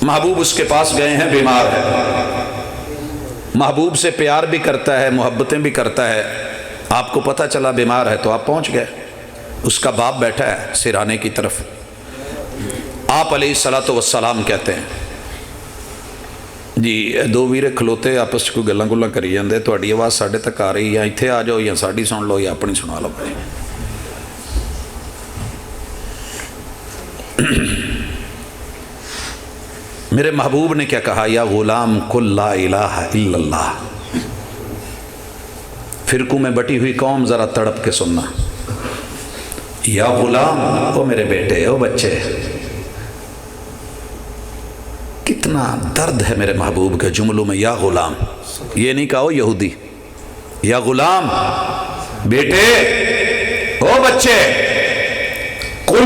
محبوب اس کے پاس گئے ہیں، بیمار ہے، محبوب سے پیار بھی کرتا ہے، محبتیں بھی کرتا ہے۔ آپ کو پتہ چلا بیمار ہے تو آپ پہنچ گئے، اس کا باپ بیٹھا ہے سرانے کی طرف۔ آپ علیہ الصلوۃ والسلام کہتے ہیں جی دو ویرے کھلوتے آپس کو گلاں گلاں کری جاندے، تہاڈی آواز ساڈے تک آ رہی ہے، ایتھے آ جاؤ یا ساڈی سن لو یا اپنی سنا لو۔ میرے محبوب نے کیا کہا؟ یا غلام قل لا الہ الا اللہ۔ فرقوں میں بٹی ہوئی قوم ذرا تڑپ کے سننا، یا غلام، او میرے بیٹے، او بچے، کتنا درد ہے میرے محبوب کے جملوں میں، یا غلام۔ یہ نہیں کہا او یہودی، یا غلام، بیٹے، او بچے،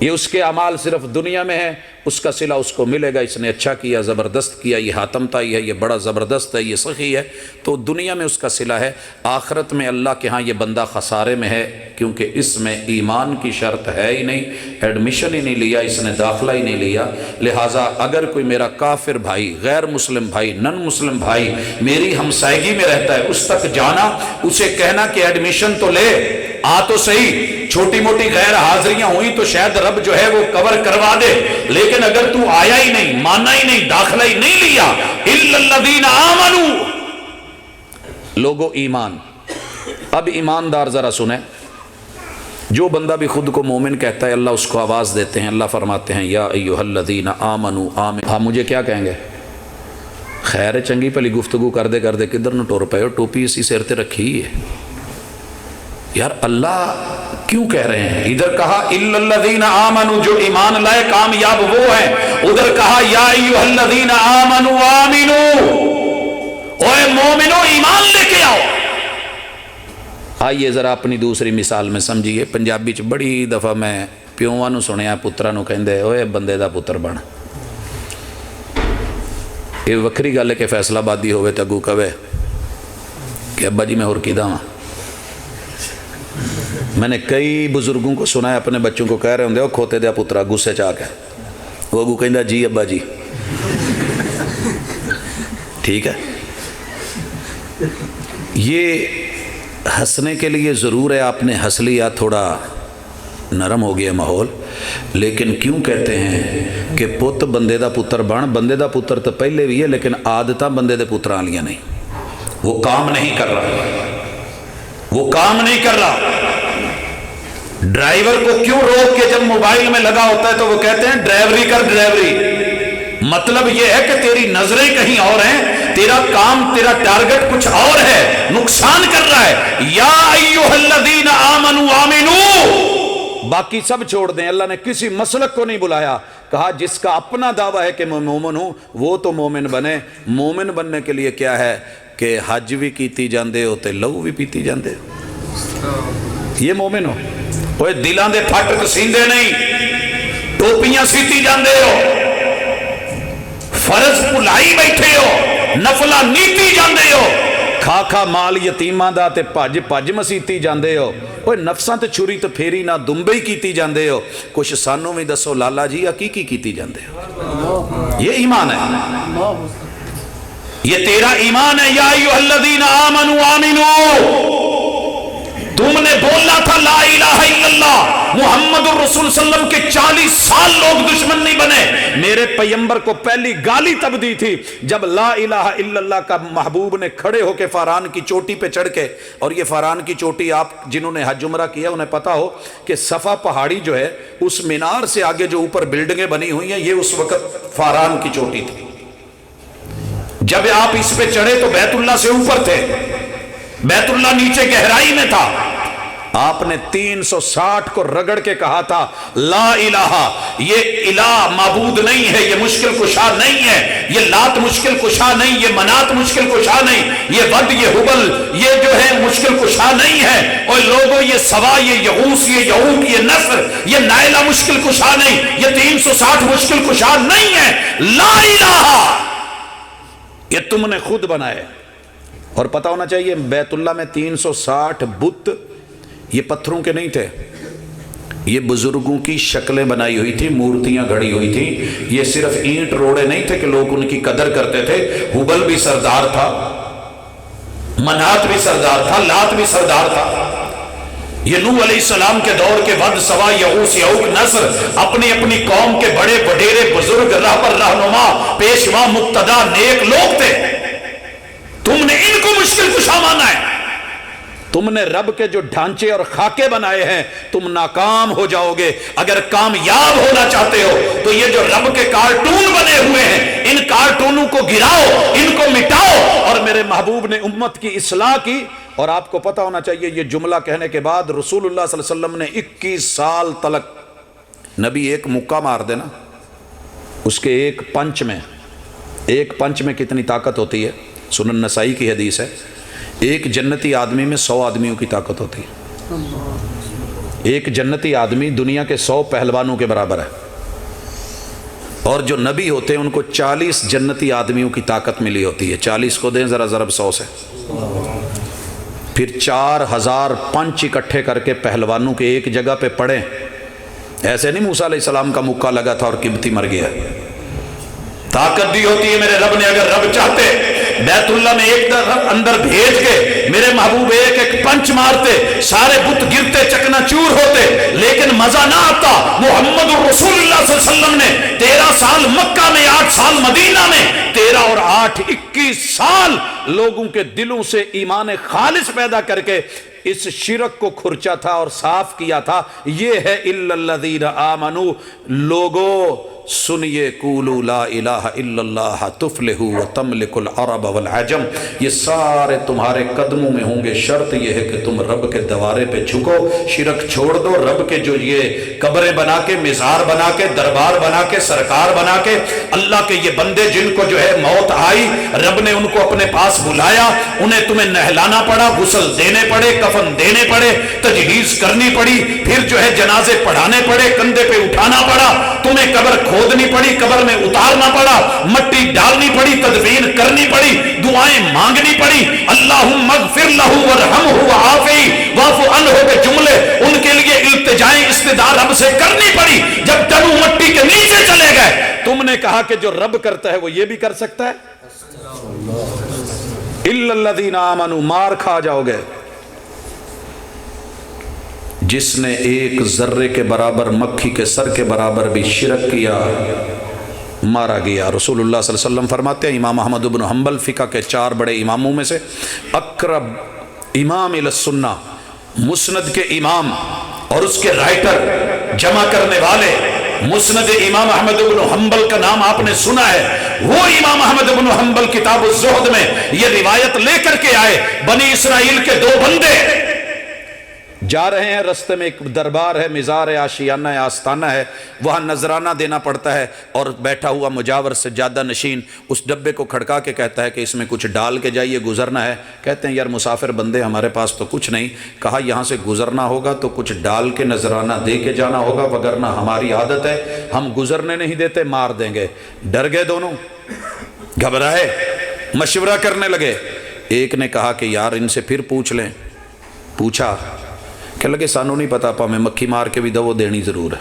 یہ اس کے اعمال صرف دنیا میں ہے، اس کا صلہ اس کو ملے گا، اس نے اچھا کیا، زبردست کیا، یہ حاتم طائی ہے، یہ بڑا زبردست ہے، یہ سخی ہے، تو دنیا میں اس کا صلہ ہے۔ آخرت میں اللہ کے ہاں یہ بندہ خسارے میں ہے، کیونکہ اس میں ایمان کی شرط ہے ہی نہیں، ایڈمیشن ہی نہیں لیا، اس نے داخلہ ہی نہیں لیا۔ لہٰذا اگر کوئی میرا کافر بھائی، غیر مسلم بھائی، نن مسلم بھائی میری ہمسائیگی میں رہتا ہے، اس تک جانا، اسے کہنا کہ ایڈمیشن تو لے، آ تو صحیح، چھوٹی موٹی غیر حاضریاں ہوئی تو شاید رب جو ہے وہ کور کروا دے، لیکن اگر تو آیا ہی نہیں، مانا ہی نہیں، داخلہ ہی نہیں لیا، الا الذین آمنوا، لوگو ایمان۔ اب ایماندار ذرا سنیں، جو بندہ بھی خود کو مومن کہتا ہے اللہ اس کو آواز دیتے ہیں، اللہ فرماتے ہیں یا ایھا الذین آمنوا آمنوا۔ آپ مجھے کیا کہیں گے؟ خیر چنگی پلی گفتگو کردے کردے کدھر نو ٹور پئے ہو، ٹوپی اسی سر تے رکھی ہے یار۔ اللہ کیوں کہہ رہے ہیں؟ ادھر کہا الا الذین آمنوا، جو ایمان لائے کامیاب وہ ہیں، ادھر کہا یا ایھا الذین آمنوا آمنوا، اوے مومنو ایمان لے کے آؤ۔ آئیے ذرا اپنی دوسری مثال میں سمجھیے۔ پنجابی چ بڑی دفعہ میں پیواں نو سنیا پتراں نو کہندے اوے بندے دا پتر بن۔ یہ وکری گل ہے کہ فیصلہ آبادی ہوئے تے اگوں کہے کہ ابا جی میں ہور کیدا ہاں۔ میں نے کئی بزرگوں کو سنا ہے اپنے بچوں کو کہہ رہے ہوں وہ کھوتے دیا پترا غصے چاہ کے، وہ اگوں کہندا جی ابا جی، ٹھیک ہے۔ یہ ہنسنے کے لیے ضرور ہے، آپ نے ہنس لیا، تھوڑا نرم ہو گیا ماحول، لیکن کیوں کہتے ہیں کہ پت بندے دا پتر بن؟ بندے دا پتر تو پہلے بھی ہے، لیکن عادتاں بندے دے پتراں والیاں نہیں، وہ کام نہیں کر رہا، وہ کام نہیں کر رہا۔ ڈرائیور کو کیوں روک کے جب موبائل میں لگا ہوتا ہے تو وہ کہتے ہیں ڈرائیوری کر ڈرائیوری، مطلب یہ ہے کہ تیری نظریں کہیں اور ہیں، تیرا کام، تیرا ٹارگٹ کچھ اور ہے، نقصان کر رہا ہے۔ یا ایھا الذین آمنوا آمنوا، باقی سب چھوڑ دیں، اللہ نے کسی مسلک کو نہیں بلایا، کہا جس کا اپنا دعویٰ ہے کہ میں مومن ہوں وہ تو مومن بنے۔ مومن بننے کے لیے کیا ہے کہ حج بھی کیتی جاندے ہو تے لہو بھی پیتی جاندے ہو، یہ مومن ہو۔ وہ دلاں دے پھٹ سیندے نہیں، ٹوپیاں سیتی جاندے ہو، فرض بھلائی بیٹھے ہو، نفلہ نیتی جاندے ہو، کھا کھا مال یتیماں دا تے پج پج مسیتی جاندے ہو، وہ نفساں تے چھری تے پھیری نہ دمبئی کیتی جاندے ہو، کچھ سانوں میں دسو لالا جی حقیقی کیتی جاندے ہو۔ یہ ایمان ہے، یہ تیرا ایمان ہے۔ یا ایھا الذین آمنوا آمنوا، تم نے بولنا تھا لا الہ الا اللہ محمد الرسول صلی اللہ علیہ وسلم کے 40 سال لوگ دشمن نہیں بنے۔ میرے پیغمبر کو پہلی گالی تب دی تھی جب لا الہ الا اللہ کا محبوب نے کھڑے ہو کے فاران کی چوٹی پہ چڑھ کے، اور یہ فاران کی چوٹی آپ جنہوں نے حج عمرہ کیا انہیں پتا ہو کہ صفا پہاڑی جو ہے اس مینار سے آگے جو اوپر بلڈنگیں بنی ہوئی ہیں، یہ اس وقت فاران کی چوٹی تھی۔ جب آپ اس پہ چڑھے تو بیت اللہ سے اوپر تھے، بیت اللہ نیچے گہرائی میں تھا۔ آپ نے 360 کو رگڑ کے کہا تھا لا الہ، یہ الہ معبود نہیں ہے، یہ مشکل کشا نہیں ہے، یہ لات مشکل کشا نہیں، یہ منات مشکل کشا نہیں، یہ ود، یہ حبل، یہ جو ہے مشکل کشا نہیں ہے۔ اور لوگوں یہ سوا، یہ یغوث، یہ یعوق، یہ نصر، یہ نائلہ مشکل کشا نہیں، یہ 360 مشکل کشا نہیں ہے۔ لا الہ یہ تم نے خود بنائے۔ اور پتہ ہونا چاہیے بیت اللہ میں 360 بت یہ پتھروں کے نہیں تھے، یہ بزرگوں کی شکلیں بنائی ہوئی تھی، مورتیاں گھڑی ہوئی تھی۔ یہ صرف اینٹ روڑے نہیں تھے کہ لوگ ان کی قدر کرتے تھے، حبل بھی سردار تھا، منات بھی سردار تھا، لات بھی سردار تھا۔ یہ نوح علیہ السلام کے دور کے ود، سوا، یغوث، یعوق، نصر اپنی اپنی قوم کے بڑے وڈیرے بزرگ، رہبر، رہنما، پیشوا، مقتدا، نیک لوگ تھے۔ تم نے ان کو مشکل کشا مانا ہے۔ تم نے رب کے جو ڈھانچے اور خاکے بنائے ہیں تم ناکام ہو جاؤ گے۔ اگر کامیاب ہونا چاہتے ہو تو یہ جو رب کے کارٹون بنے ہوئے ہیں ان کارٹونوں کو گراؤ، ان کو مٹاؤ۔ اور میرے محبوب نے امت کی اصلاح کی۔ اور آپ کو پتہ ہونا چاہیے یہ جملہ کہنے کے بعد رسول اللہ صلی اللہ علیہ وسلم نے 21 سال تلک، نبی ایک مکہ مار دینا اس کے ایک پنچ میں کتنی طاقت ہوتی ہے؟ سنن نسائی کی حدیث ہے، ایک جنتی آدمی میں 100 آدمیوں کی طاقت ہوتی ہے۔ ایک جنتی آدمی دنیا کے 100 پہلوانوں کے برابر ہے، اور جو نبی ہوتے ہیں ان کو 40 جنتی آدمیوں کی طاقت ملی ہوتی ہے۔ 40 کو دیں ذرا ضرب 100 سے، پھر 4000 پنچ اکٹھے کر کے پہلوانوں کے ایک جگہ پہ پڑیں۔ ایسے نہیں موسیٰ علیہ السلام کا مکہ لگا تھا اور قبطی مر گیا، طاقت دی ہوتی ہے میرے رب نے۔ اگر رب چاہتے بیت اللہ میں ایک اندر بھیج کے میرے محبوب ایک ایک پنچ مارتے، سارے بت گرتے چکنا چور ہوتے، لیکن مزہ نہ آتا۔ محمد رسول اللہ صلی اللہ علیہ وسلم نے 13 سال مکہ میں، 8 سال مدینہ میں، 13 اور 8 21 سال لوگوں کے دلوں سے ایمان خالص پیدا کر کے اس شرک کو کھرچا تھا اور صاف کیا تھا۔ یہ ہے الا الذین آمنوا۔ لوگو سنیے، قولوا لا الہ الا اللہ تفلحوا وتملک العرب والعجم، یہ سارے تمہارے قدموں میں ہوں گے، شرط یہ ہے کہ تم رب کے دوارے پہ جھکو، شرک چھوڑ دو۔ رب کے جو یہ قبریں بنا کے، مزار بنا کے، دربار بنا کے، سرکار بنا کے، اللہ کے یہ بندے جن کو جو ہے موت آئی، رب نے ان کو اپنے پاس بلایا، انہیں تمہیں نہلانا پڑا، غسل دینے پڑے، کفن دینے پڑے، تجہیز کرنی پڑی، پھر جو ہے جنازے پڑھانے پڑے، کندھے پہ اٹھانا پڑا، تمہیں قبر کھودنی پڑی، قبر میں اتارنا پڑا، مٹی ڈالنی پڑی، تدفین کرنی پڑی، دعائیں مانگنی پڑی۔ اللہم اغفر لہ ورحمہ وعافہ واعف عنہ کے جملے ان کے لیے التجائیں استدعاء رب سے کرنی پڑی۔ جب تنو مٹی کے نیچے چلے گئے، تم نے کہا کہ جو رب کرتا ہے وہ یہ بھی کر سکتا ہے؟ الا الذین آمنوا، مار کھا جاؤ گے۔ جس نے ایک ذرے کے برابر، مکھی کے سر کے برابر بھی شرک کیا، مارا گیا۔ رسول اللہ صلی اللہ علیہ وسلم فرماتے ہیں، امام احمد بن حنبل فقہ کے 4 بڑے اماموں میں سے، اقرب امام الی السنہ، مسند کے امام اور اس کے رائٹر، جمع کرنے والے، مسند امام احمد بن حنبل کا نام آپ نے سنا ہے۔ وہ امام احمد بن حنبل کتاب الزہد میں یہ روایت لے کر کے آئے، بنی اسرائیل کے 2 بندے جا رہے ہیں، رستے میں ایک دربار ہے، مزار ہے، آشیانہ ہے، آستانہ ہے، وہاں نذرانہ دینا پڑتا ہے، اور بیٹھا ہوا مجاور سجادہ نشین اس ڈبے کو کھڑکا کے کہتا ہے کہ اس میں کچھ ڈال کے جائیے، گزرنا ہے۔ کہتے ہیں یار مسافر بندے، ہمارے پاس تو کچھ نہیں۔ کہا یہاں سے گزرنا ہوگا تو کچھ ڈال کے نذرانہ دے کے جانا ہوگا، وگرنہ ہماری عادت ہے ہم گزرنے نہیں دیتے، مار دیں گے۔ ڈر گئے دونوں، گھبرائے، مشورہ کرنے لگے۔ ایک نے کہا کہ یار ان سے پھر پوچھ لیں۔ پوچھا کہ لگے سانو نہیں پتا، پا میں مکھی مار کے بھی دو دینی ضرور ہے۔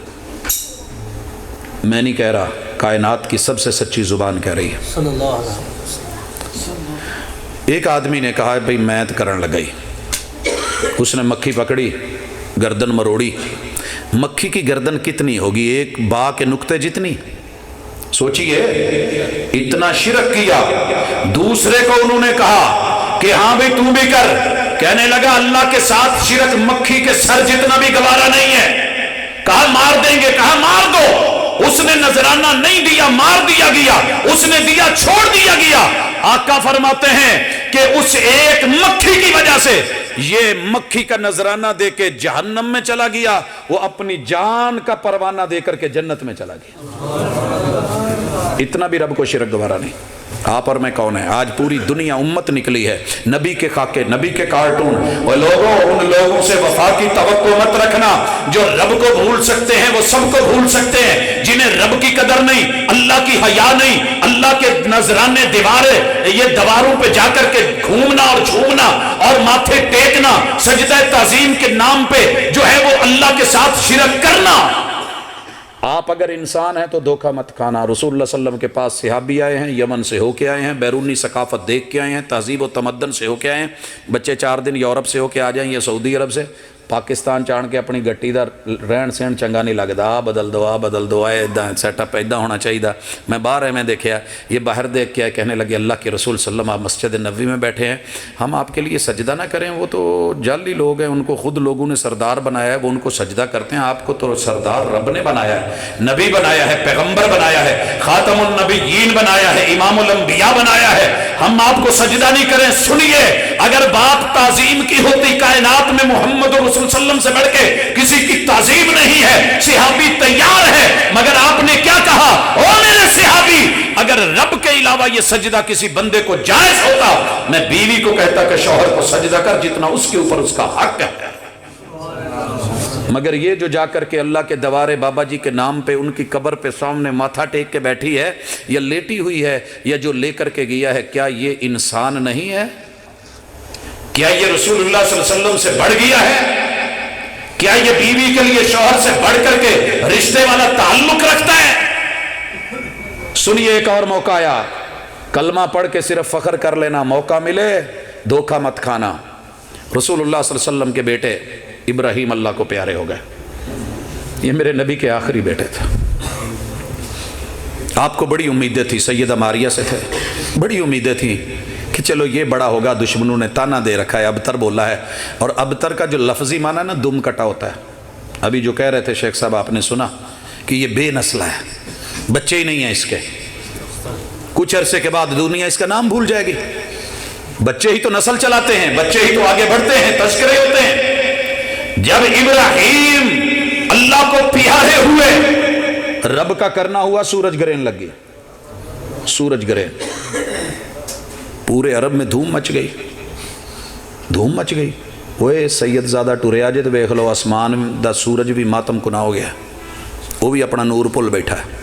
میں نہیں کہہ رہا، کائنات کی سب سے سچی زبان کہہ رہی ہے۔ صلی اللہ علیہ وسلم۔ ایک آدمی نے کہا بھئی میں تو کرن لگائی۔ اس نے مکھی پکڑی، گردن مروڑی۔ مکھی کی گردن کتنی ہوگی؟ ایک با کے نقطے جتنی۔ سوچئے اتنا شرک کیا۔ دوسرے کو انہوں نے کہا کہ ہاں بھئی تو بھی کر۔ کہنے لگا اللہ کے ساتھ شرک مکھی کے سر جتنا بھی گوارا نہیں ہے۔ کہا مار دیں گے، کہا مار دو۔ اس نے نذرانہ نہیں دیا، مار دیا گیا۔ اس نے دیا، چھوڑ دیا گیا۔ آقا فرماتے ہیں کہ اس ایک مکھی کی وجہ سے یہ مکھی کا نذرانہ دے کے جہنم میں چلا گیا، وہ اپنی جان کا پروانہ دے کر کے جنت میں چلا گیا۔ اتنا بھی رب کو شرک گوارا نہیں۔ آپ اور میں کون ہیں؟ آج پوری دنیا امت نکلی ہے، نبی کے خاکے، نبی کے کارٹون۔ وہ لوگوں، ان لوگوں سے وفا کی توقع مت رکھنا جو رب کو بھول سکتے ہیں، وہ سب کو بھول سکتے ہیں۔ جنہیں رب کی قدر نہیں، اللہ کی حیا نہیں، اللہ کے نذرانے دیواریں، یہ دیواروں پہ جا کر کے گھومنا اور جھومنا اور ماتھے ٹیکنا، سجدہ تعظیم کے نام پہ جو ہے وہ اللہ کے ساتھ شرک کرنا۔ آپ اگر انسان ہیں تو دھوکہ مت کھانا۔ رسول اللہ صلی اللہ علیہ وسلم کے پاس صحابی آئے ہیں، یمن سے ہو کے آئے ہیں، بیرونی ثقافت دیکھ کے آئے ہیں، تہذیب و تمدن سے ہو کے آئے ہیں۔ بچے 4 دن یورپ سے ہو کے آ جائیں یا سعودی عرب سے، پاکستان چان کے اپنی گٹی دا رہن سہن چنگا نہیں لگتا۔ آ بدل دو، ایداں سیٹ اپ ایداں ہونا چاہیے۔ میں باہر ہے، میں دیکھا یہ باہر دیکھ کے کہنے لگے اللہ کے رسول صلی اللہ علیہ وسلم آپ مسجد نبوی میں بیٹھے ہیں، ہم آپ کے لیے سجدہ نہ کریں؟ وہ تو جعلی لوگ ہیں، ان کو خود لوگوں نے سردار بنایا ہے، وہ ان کو سجدہ کرتے ہیں۔ آپ کو تو سردار رب نے بنایا ہے، نبی بنایا ہے، پیغمبر بنایا ہے، خاتم النبیین بنایا ہے، امام الانبیاء بنایا ہے، ہم آپ کو سجدہ نہیں کریں؟ سنیے، اگر بات تعظیم کی ہوتی، کائنات میں محمد رسول صلی اللہ علیہ وسلم سے بڑھ کے کسی کی تعظیم نہیں ہے، صحابی تیار ہے، مگر آپ نے کیا کہا؟ او میرے صحابی، اگر رب کے علاوہ یہ سجدہ کسی بندے کو جائز ہوتا، میں بیوی کو کہتا کہ شوہر کو سجدہ کر جتنا اس کے اوپر اس کا حق ہے۔ مگر یہ جو جا کر کے اللہ کے دوارے بابا جی کے نام پہ ان کی قبر پہ سامنے ماتھا ٹیک کے بیٹھی ہے یا لیٹی ہوئی ہے یا جو لے کر کے گیا ہے، کیا یہ انسان نہیں ہے؟ کیا یہ رسول اللہ صلی اللہ علیہ وسلم سے بڑھ گیا ہے؟ کیا یہ بیوی کے لیے شوہر سے بڑھ کر کے رشتے والا تعلق رکھتا ہے؟ سنیے، ایک اور موقع آیا، کلمہ پڑھ کے صرف فخر کر لینا، موقع ملے دھوکہ مت کھانا۔ رسول اللہ صلی اللہ علیہ وسلم کے بیٹے ابراہیم اللہ کو پیارے ہو گئے، یہ میرے نبی کے آخری بیٹے تھے۔ آپ کو بڑی امیدیں تھی، سیدہ ماریہ سے تھے، بڑی امیدیں تھیں کہ چلو یہ بڑا ہوگا، دشمنوں نے تانا دے رکھا ہے، ابتر بولا ہے، اور ابتر کا جو لفظی معنی نا دم کٹا ہوتا ہے۔ ابھی جو کہہ رہے تھے شیخ صاحب، آپ نے سنا کہ یہ بے نسلہ ہے، بچے ہی نہیں ہیں اس کے، کچھ عرصے کے بعد دنیا اس کا نام بھول جائے گی۔ بچے ہی تو نسل چلاتے ہیں، بچے ہی تو آگے بڑھتے ہیں، تذکرے ہوتے ہیں۔ جب ابراہیم اللہ کو پیارے ہوئے، رب کا کرنا ہوا، سورج گرہن لگ گیا، سورج گرہن، پورے عرب میں دھوم مچ گئی، دھوم مچ گئی۔ وہ سید زادہ ٹوریا جے تو دیکھ لو، آسمان دا سورج بھی ماتم کنا ہو گیا، وہ بھی اپنا نور پل بیٹھا ہے۔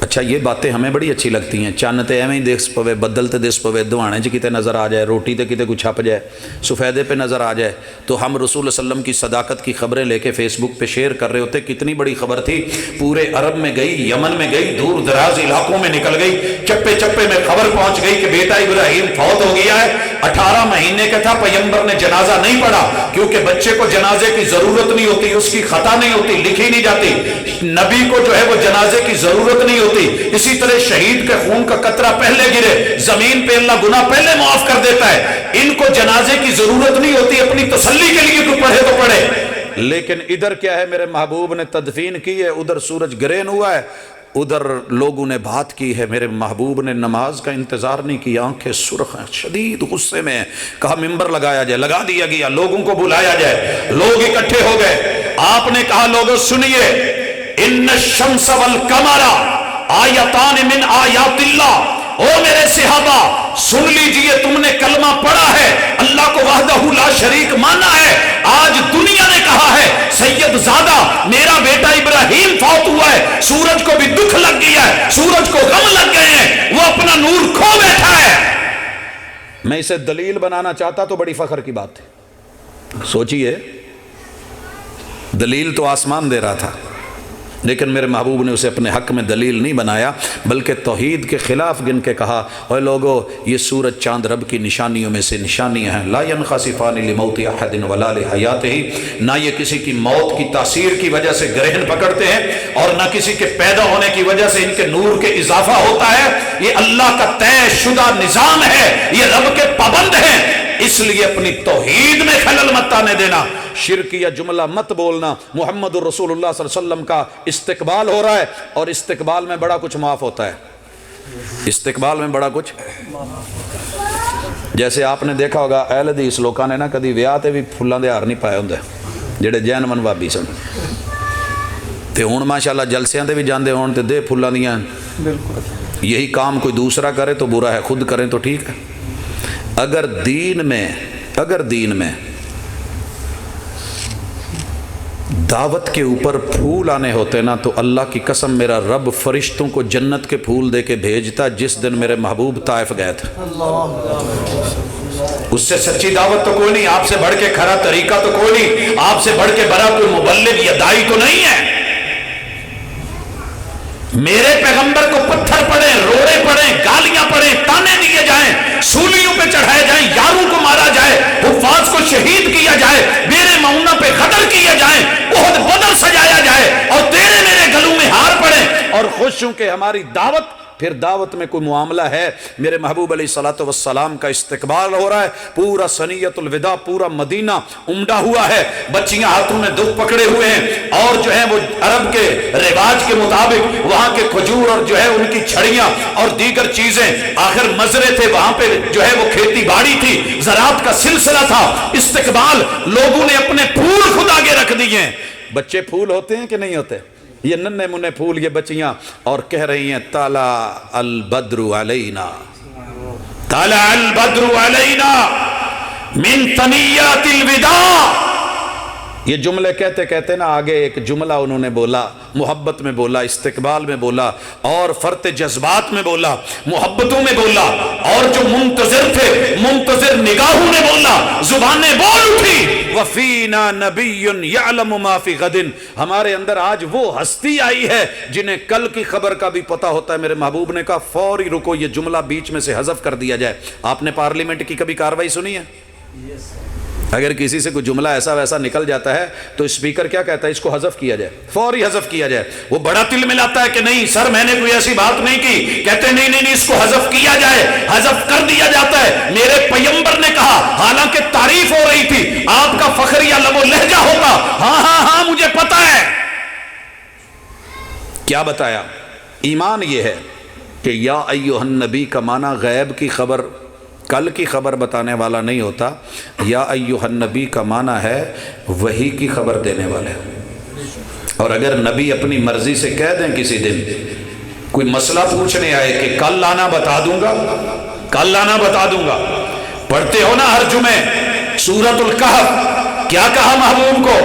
اچھا، یہ باتیں ہمیں بڑی اچھی لگتی ہیں، چند تے ایویں ہی دیکھ پوے، بدل تے دیکھ پوے، دوانے چ کتے نظر آ جائے، روٹی تے کتے کوئی چھپ جائے، سفیدے پہ نظر آ جائے، تو ہم رسول اللہ صلی اللہ علیہ وسلم کی صداقت کی خبریں لے کے فیس بک پہ شیئر کر رہے ہوتے۔ کتنی بڑی خبر تھی، پورے عرب میں گئی، یمن میں گئی، دور دراز علاقوں میں نکل گئی، چپے چپے میں خبر پہنچ گئی کہ بیٹا ابراہیم فوت ہو گیا ہے۔ 18 مہینے کا تھا، پیغمبر نے جنازہ نہیں پڑھا، کیونکہ بچے کو جنازے کی ضرورت نہیں ہوتی، اس کی خطا نہیں ہوتی، لکھی نہیں جاتی، نبی کو جو ہے وہ جنازے کی ضرورت نہیں ہوتی۔ اسی طرح شہید کے خون کا قطرہ پہلے گرے، زمین پہ اللہ گناہ پہلے معاف کر دیتا ہے، ان کو جنازے کی ضرورت نہیں ہوتی، اپنی تسلی کے لیے کوئی پڑھے تو پڑھے۔ لیکن ادھر کیا ہے، میرے محبوب نے تدفین کی ہے، ادھر سورج گرہن ہوا ہے، ادھر لوگوں نے بات کی ہے، میرے محبوب نے نماز کا انتظار نہیں کیا، آنکھیں سرخ ہیں، شدید غصے میں، کہا ممبر لگایا جائے، لگا دیا گیا، لوگوں کو بلایا جائے، لوگ اکٹھے ہو گئے۔ آپ نے کہا لوگوں سنیے، ان الشمس والقمر آیتان من آیات اللہ، او میرے صحابہ سن لیجئے، تم نے کلمہ پڑھا ہے، اللہ کو وحدہ لا شریک مانا ہے، آج دنیا نے کہا ہے سید زادہ میرا بیٹا ابراہیم فوت ہوا ہے، سورج کو بھی دکھ لگ گیا ہے، سورج کو غم لگ گئے ہیں، وہ اپنا نور کھو بیٹھا ہے۔ میں اسے دلیل بنانا چاہتا تو بڑی فخر کی بات تھی، سوچئے دلیل تو آسمان دے رہا تھا، لیکن میرے محبوب نے اسے اپنے حق میں دلیل نہیں بنایا، بلکہ توحید کے خلاف گن کے کہا، اے لوگو یہ سورج چاند رب کی نشانیوں میں سے نشانیاں ہیں، لا ينخسفان لموت احد ولا لحیاتہ، نہ یہ کسی کی موت کی تاثیر کی وجہ سے گرہن پکڑتے ہیں، اور نہ کسی کے پیدا ہونے کی وجہ سے ان کے نور کے اضافہ ہوتا ہے، یہ اللہ کا طے شدہ نظام ہے، یہ رب کے پابند ہیں، اس لیے اپنی توحید میں خلل مت آنے دینا، شرکیہ جملہ مت بولنا۔ محمد الرسول اللہ صلی اللہ علیہ وسلم کا استقبال ہو رہا ہے، اور استقبال میں بڑا کچھ معاف ہوتا ہے، استقبال میں بڑا کچھ، جیسے آپ نے دیکھا ہوگا اہل حدیث لوکاں نے نا کدی ویاہ تے بھی پھلاں دے ہار نہیں پائے ہوندے، جڑے جین من بھابی سن، تے ہن ماشاءاللہ جلسیاں تے بھی جاندے ہون تے دے پھلاں دیاں، یہی کام کوئی دوسرا کرے تو برا ہے، خود کریں تو ٹھیک ہے۔ اگر دین میں دعوت کے اوپر پھول آنے ہوتے نا تو اللہ کی قسم میرا رب فرشتوں کو جنت کے پھول دے کے بھیجتا جس دن میرے محبوب طائف گئے تھے۔ اس سے سچی دعوت تو کوئی نہیں، آپ سے بڑھ کے کھرا طریقہ تو کوئی نہیں، آپ سے بڑھ کے بڑا کوئی مبلغ یا داعی تو نہیں ہے۔ میرے پیغمبر کو پتھر پڑے، روڑے پڑے، گالیاں پڑے، تانے دیے جائیں، سولیوں پہ چڑھائے جائیں، یاروں کو مارا جائے، حفاظ کو شہید کیا جائے، میرے معونہ پہ قتل کیا جائیں، احد بدر سجایا جائے، اور تیرے میرے گلوں میں ہار پڑے، اور خوش ہوں کہ ہماری دعوت، پھر دعوت میں کوئی معاملہ ہے، میرے محبوب علیہ الصلوۃ والسلام کا استقبال ہو رہا ہے، پورا سنیت الوداع، پورا مدینہ امڈا ہوا ہے، بچیاں ہاتھوں میں دف پکڑے ہوئے ہیں، اور جو ہے وہ عرب کے رواج کے مطابق وہاں کے کھجور اور جو ہے ان کی چھڑیاں اور دیگر چیزیں، آخر مزرے تھے وہاں پہ، جو ہے وہ کھیتی باڑی تھی، زراعت کا سلسلہ تھا، استقبال، لوگوں نے اپنے پھول خود آگے رکھ دیے ہیں۔ بچے پھول ہوتے ہیں کہ نہیں ہوتے؟ یہ ننھے منھے پھول، یہ بچیاں، اور کہہ رہی ہیں طلع البدر علینا، طلع البدر علینا من ثنیات الوداع، یہ جملے کہتے کہتے نا آگے ایک جملہ انہوں نے بولا، محبت میں بولا، استقبال میں بولا، اور فرط جذبات میں بولا، محبتوں میں بولا، اور جو منتظر تھے منتظر نگاہوں نے بولا، زبانیں بول اٹھی، وَفِينَا نَبِيٌّ يَعْلَمُ مَا فِي غَدٍ، ہمارے اندر آج وہ ہستی آئی ہے جنہیں کل کی خبر کا بھی پتہ ہوتا ہے۔ میرے محبوب نے کہا فوری رکو، یہ جملہ بیچ میں سے حذف کر دیا جائے۔ آپ نے پارلیمنٹ کی کبھی کاروائی سنی ہے؟ اگر کسی سے کوئی جملہ ایسا ویسا نکل جاتا ہے تو اسپیکر کیا کہتا ہے؟ اس کو حذف کیا جائے، فوری حذف کیا جائے۔ وہ بڑا تل ملاتا ہے کہ نہیں سر میں نے کوئی ایسی بات نہیں کی، کہتے نہیں نہیں نہیں اس کو حذف کیا جائے، حذف کر دیا جاتا ہے۔ میرے پیغمبر نے کہا، حالانکہ تعریف ہو رہی تھی، آپ کا فخر یا لب و لہجہ ہوگا، ہاں ہاں ہاں مجھے پتا ہے۔ کیا بتایا؟ ایمان یہ ہے کہ یا ایھا النبی کا معنی غیب کی خبر، کل کی خبر بتانے والا نہیں ہوتا۔ یا ایھا النبی کا معنی ہے وحی کی خبر دینے والے۔ اور اگر نبی اپنی مرضی سے کہہ دیں کسی دن کوئی مسئلہ پوچھنے آئے کہ کل آنا بتا دوں گا، کل آنا بتا دوں گا، پڑھتے ہو نا ہر جمعے سورۃ الکہف، کیا کہا محبوب کو؟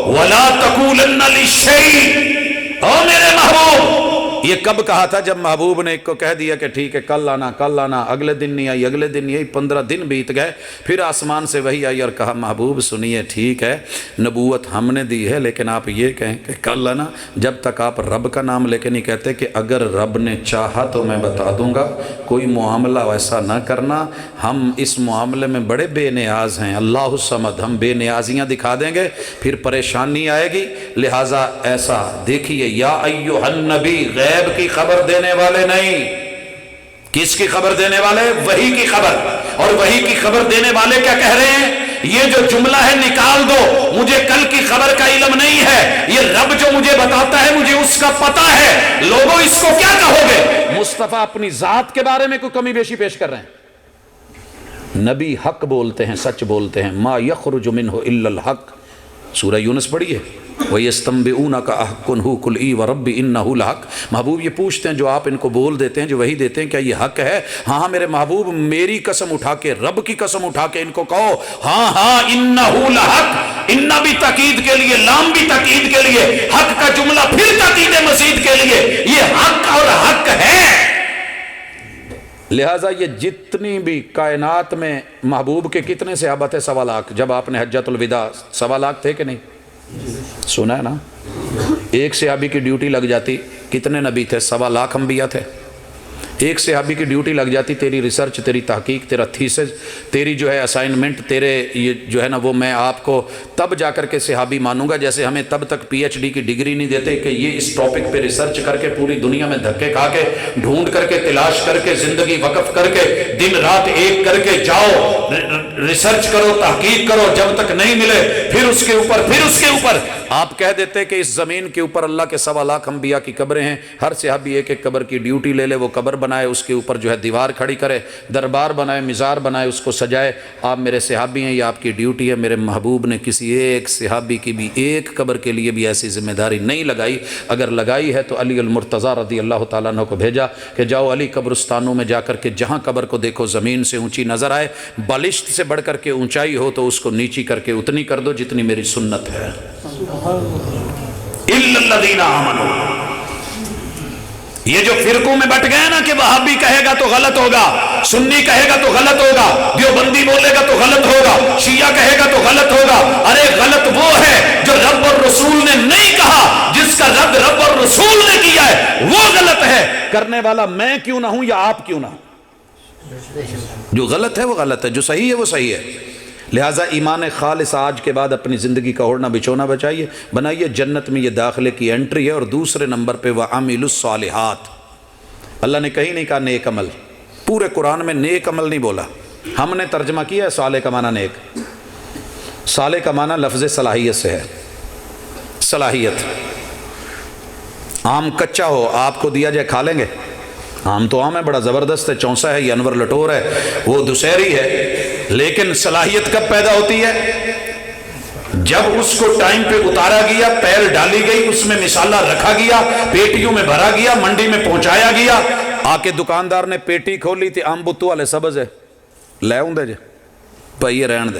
وَلَا تَقُولَنَّ لِلشَّيْءٍ، او میرے محبوب، یہ کب کہا تھا؟ جب محبوب نے ایک کو کہہ دیا کہ ٹھیک ہے کل آنا کل آنا، اگلے دن نہیں آئی، اگلے دن نہیں آئی، 15 دن بیت گئے، پھر آسمان سے وحی آئی اور کہا محبوب سنیے ٹھیک ہے نبوت ہم نے دی ہے لیکن آپ یہ کہیں کہ کل آنا، جب تک آپ رب کا نام لے کے نہیں کہتے کہ اگر رب نے چاہا تو میں بتا دوں گا، کوئی معاملہ ویسا نہ کرنا، ہم اس معاملے میں بڑے بے نیاز ہیں، اللہ الصمد، ہم بے نیازیاں دکھا دیں گے پھر پریشانی آئے گی، لہٰذا ایسا دیکھیے یا ایھا النبی غیب کی خبر دینے والے نہیں، کس کی خبر دینے والے؟ وحی کی خبر۔ اور وحی کی خبر دینے والے کیا کہہ رہے ہیں؟ یہ جو جملہ ہے نکال دو، مجھے کل کی خبر کا علم نہیں ہے، یہ رب جو مجھے بتاتا ہے مجھے اس کا پتہ ہے، لوگوں اس کو کیا کہو گے؟ مصطفیٰ اپنی ذات کے بارے میں کوئی کمی بیشی پیش کر رہے ہیں؟ نبی حق بولتے ہیں، سچ بولتے ہیں، ما یخرج منہ الا الحق، سورہ یونس پڑھیے، وَيَسْتَنْبِئُونَكَ أَحَقٌ هُوَ قُلْ إِي وَرَبِّ إِنَّهُ لَحَقٌ۔ محبوب یہ پوچھتے ہیں جو آپ ان کو بول دیتے ہیں، جو وہی دیتے ہیں، کیا یہ حق ہے؟ ہاں ہاں میرے محبوب، میری قسم اٹھا کے، رب کی قسم اٹھا کے ان کو کہو ہاں ہاں إِنَّهُ لَحَقٌ، اِنَّ بھی تاکید کے لیے، لام بھی تاکید کے لیے، حق کا جملہ پھر تاکید مزید کے لیے، یہ حق اور حق ہے۔ لہٰذا یہ جتنی بھی کائنات میں محبوب کے کتنے صحابہ تھے؟ 1.25 لاکھ۔ جب آپ نے حجۃ الوداع 1.25 لاکھ تھے کہ نہیں؟ سنا ہے نا؟ ایک صحابی کی ڈیوٹی لگ جاتی، کتنے نبی تھے؟ 1.25 لاکھ انبیاء تھے۔ ایک صحابی کی ڈیوٹی لگ جاتی، تیری ریسرچ، تیری تحقیق، تیرا تھیسس، تیری جو ہے اسائنمنٹ، تیرے یہ جو ہے نا وہ میں آپ کو تب جا کر کے صحابی مانوں گا، جیسے ہمیں تب تک پی ایچ ڈی کی ڈگری نہیں دیتے کہ یہ اس ٹاپک پہ ریسرچ کر کے پوری دنیا میں دھکے کھا کے ڈھونڈ کر کے تلاش کر کے زندگی وقف کر کے دن رات ایک کر کے جاؤ ریسرچ کرو تحقیق کرو، جب تک نہیں ملے پھر اس کے اوپر آپ کہہ دیتے کہ اس زمین کے اوپر اللہ کے 1.25 لاکھ انبیاء کی قبریں ہیں، ہر صحابی ایک ایک قبر کی ڈیوٹی لے لے، وہ قبر بنائے، اس کے اوپر جو ہے دیوار کھڑی کرے، دربار بنائے، مزار بنائے، اس کو سجائے، آپ میرے صحابی ہیں، یہ آپ کی ڈیوٹی ہے۔ میرے محبوب نے کسی ایک صحابی کی بھی ایک قبر کے لیے بھی ایسی ذمہ داری نہیں لگائی، اگر لگائی ہے تو علی المرتضیٰ رضی اللہ تعالیٰ عنہ کو بھیجا کہ جاؤ علی قبرستانوں میں جا کر کے جہاں قبر کو دیکھو زمین سے اونچی نظر آئے، بالشت سے بڑھ کر کے اونچائی ہو تو اس کو نیچی کر کے اتنی کر دو جتنی میری سنت ہے۔ اِلَّا الَّذِينَ آمَنُوا، یہ جو فرقوں میں بٹ گئے نا کہ وہابی کہے گا تو غلط ہوگا، سنی کہے گا تو غلط ہوگا، دیوبندی بولے گا تو غلط ہوگا، شیعہ کہے گا تو غلط ہوگا، ارے غلط وہ ہے جو رب اور رسول نے نہیں کہا، جس کا رد رب اور رسول نے کیا ہے وہ غلط ہے، کرنے والا میں کیوں نہ ہوں یا آپ کیوں نہ ہوں، جو غلط ہے وہ غلط ہے، جو صحیح ہے وہ صحیح ہے۔ لہٰذا ایمان خالص آج کے بعد اپنی زندگی کا اوڑھنا بچھونا بنائیے، جنت میں یہ داخلے کی انٹری ہے۔ اور دوسرے نمبر پہ وَعَمِلُوا الصَّالِحَاتِ، اللہ نے کہیں نہیں کہا نیک عمل، پورے قرآن میں نیک عمل نہیں بولا، ہم نے ترجمہ کیا ہے صالح کا معنی نیک، صالح کا معنی لفظ صلاحیت سے ہے، صلاحیت۔ آم کچا ہو آپ کو دیا جائے کھا لیں گے؟ آم تو آم ہے، بڑا زبردست ہے، چونسا ہے، یہ انور لٹور ہے، وہ دسہری ہے، لیکن صلاحیت کب پیدا ہوتی ہے؟ جب اس کو ٹائم پہ اتارا گیا، پیر ڈالی گئی، اس میں مسالہ رکھا گیا، پیٹیوں میں بھرا گیا، منڈی میں پہنچایا گیا، آ کے دکاندار نے پیٹی کھولی تھی، آم بتو والے سبز ہے، لے ہوں دے جے پائیے رہن دے،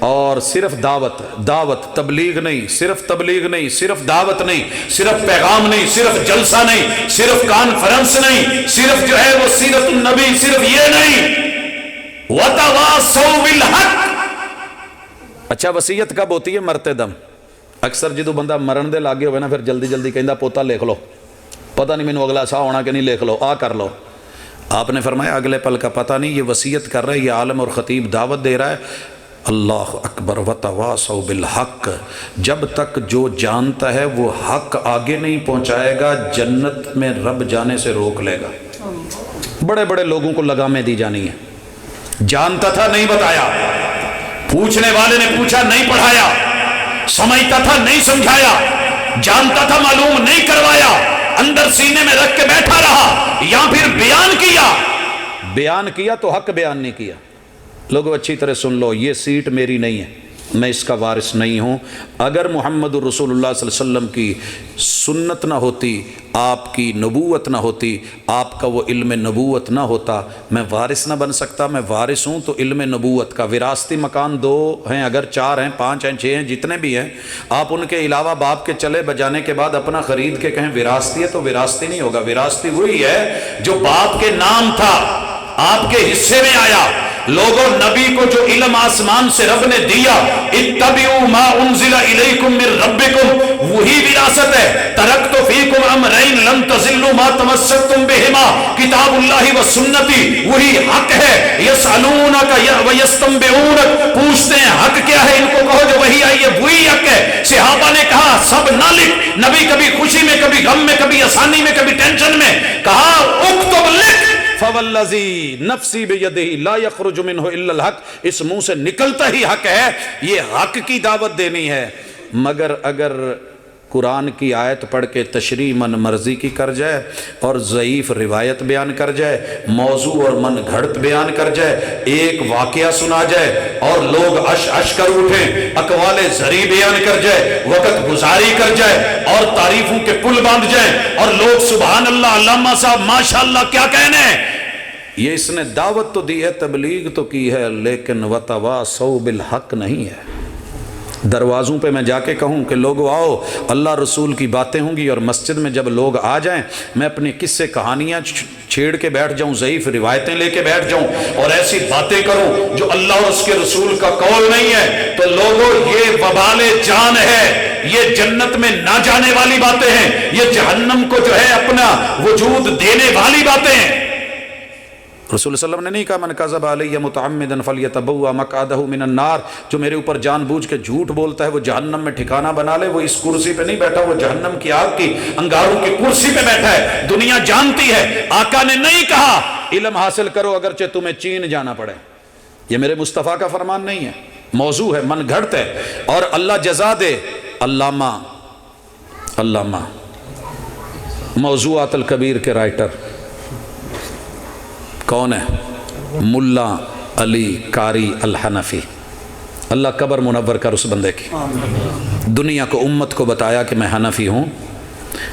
اور صرف دعوت دعوت، تبلیغ نہیں، صرف تبلیغ نہیں، صرف دعوت نہیں، صرف پیغام نہیں، صرف جلسہ نہیں، صرف کانفرنس نہیں، صرف جو ہے وہ سیرت النبی، صرف یہ نہیں، وَتَوَاصَوْا بِالْحَقِّ۔ اچھا وصیت کب ہوتی ہے؟ مرتے دم۔ اکثر جدو بندہ مرن دے لاگے ہوئے نا پھر جلدی جلدی کہندا پوتا لکھ لو، پتہ نہیں مینوں اگلا سا ہونا کہ نہیں، لکھ لو، آ کر لو۔ آپ نے فرمایا اگلے پل کا پتہ نہیں، یہ وصیت کر رہا ہے، یہ عالم اور خطیب دعوت دے رہا ہے، اللہ اکبر، وتواصوا بالحق، جب تک جو جانتا ہے وہ حق آگے نہیں پہنچائے گا جنت میں رب جانے سے روک لے گا۔ بڑے بڑے لوگوں کو لگامیں دی جانی ہیں، جانتا تھا نہیں بتایا، پوچھنے والے نے پوچھا نہیں پڑھایا، سمجھتا تھا نہیں سمجھایا، جانتا تھا معلوم نہیں کروایا، اندر سینے میں رکھ کے بیٹھا رہا، یا پھر بیان کیا تو حق بیان نہیں کیا۔ لوگوں اچھی طرح سن لو، یہ سیٹ میری نہیں ہے، میں اس کا وارث نہیں ہوں۔ اگر محمد الرسول اللہ صلی اللہ علیہ وسلم کی سنت نہ ہوتی، آپ کی نبوت نہ ہوتی، آپ کا وہ علم نبوت نہ ہوتا، میں وارث نہ بن سکتا۔ میں وارث ہوں تو علم نبوت کا۔ وراثتی مکان 2 ہیں، اگر 4 ہیں، 5 ہیں، 6 ہیں، جتنے بھی ہیں، آپ ان کے علاوہ باپ کے چلے بجانے کے بعد اپنا خرید کے کہیں وراثتی ہے تو وراثتی نہیں ہوگا۔ وراثتی وہی ہے جو باپ کے نام تھا، آپ کے حصے میں آیا۔ لوگوں نبی کو جو علم آسمان سے رب نے دیا، اتبعوا ما انزل الیکم من ربکم، وہی وراثت ہے۔ ترکت فیکم امرین لن تضلوا ما تمسکتم بہما، کتاب اللہ و سنتی، وہی حق ہے۔ یسألونک ویستنبئونک، پوچھتے ہیں حق کیا ہے، ان کو کہو جو وہی آئی ہے وہی حق ہے۔ صحابہ نے کہا سب نہ لکھ، نبی کبھی خوشی میں، کبھی غم میں، کبھی آسانی میں، کبھی ٹینشن میں، کہا اکتب لکھ، فوالذی نفسی بیدہ لا یخرج منہ الا الحق، اس منہ سے نکلتا ہی حق ہے۔ یہ حق کی دعوت دینی ہے۔ مگر اگر قرآن کی آیت پڑھ کے تشریح من مرضی کی کر جائے اور ضعیف روایت بیان کر جائے، موضوع اور من گھڑت بیان کر جائے، ایک واقعہ سنا جائے اور لوگ اش کر اٹھیں، اقوال زری بیان کر جائے، وقت گزاری کر جائے اور تعریفوں کے پل باندھ جائیں اور لوگ سبحان اللہ، علامہ صاحب ماشاءاللہ کیا کہنے ہیں، یہ اس نے دعوت تو دی ہے، تبلیغ تو کی ہے، لیکن وتواصوا بالحق نہیں ہے۔ دروازوں پہ میں جا کے کہوں کہ لوگوں آؤ، اللہ رسول کی باتیں ہوں گی، اور مسجد میں جب لوگ آ جائیں میں اپنی قصے کہانیاں چھیڑ کے بیٹھ جاؤں، ضعیف روایتیں لے کے بیٹھ جاؤں اور ایسی باتیں کروں جو اللہ اور اس کے رسول کا قول نہیں ہے، تو لوگوں یہ وبال جان ہے، یہ جنت میں نہ جانے والی باتیں ہیں، یہ جہنم کو جو ہے اپنا وجود دینے والی باتیں ہیں۔ رسول صلی اللہ علیہ وسلم نے نہیں کہا من کذب علی متعمدا فلیتبوأ مقعدہ من النار، جو میرے اوپر جان بوجھ کے جھوٹ بولتا ہے وہ جہنم میں ٹھکانہ بنا لے۔ وہ اس کرسی پہ نہیں بیٹھا، وہ جہنم کی آگ کی انگاروں کی کرسی پہ بیٹھا ہے۔ دنیا جانتی ہے، آقا نے نہیں کہا علم حاصل کرو اگرچہ تمہیں چین جانا پڑے، یہ میرے مصطفیٰ کا فرمان نہیں ہے، موضوع ہے، من گھڑت ہے۔ اور اللہ جزا دے علامہ موضوعات الکبیر کے رائٹر کون ہے؟ ملا علی قاری الحنفی، اللہ قبر منور کر اس بندے کی۔ دنیا کو، امت کو بتایا کہ میں حنفی ہوں،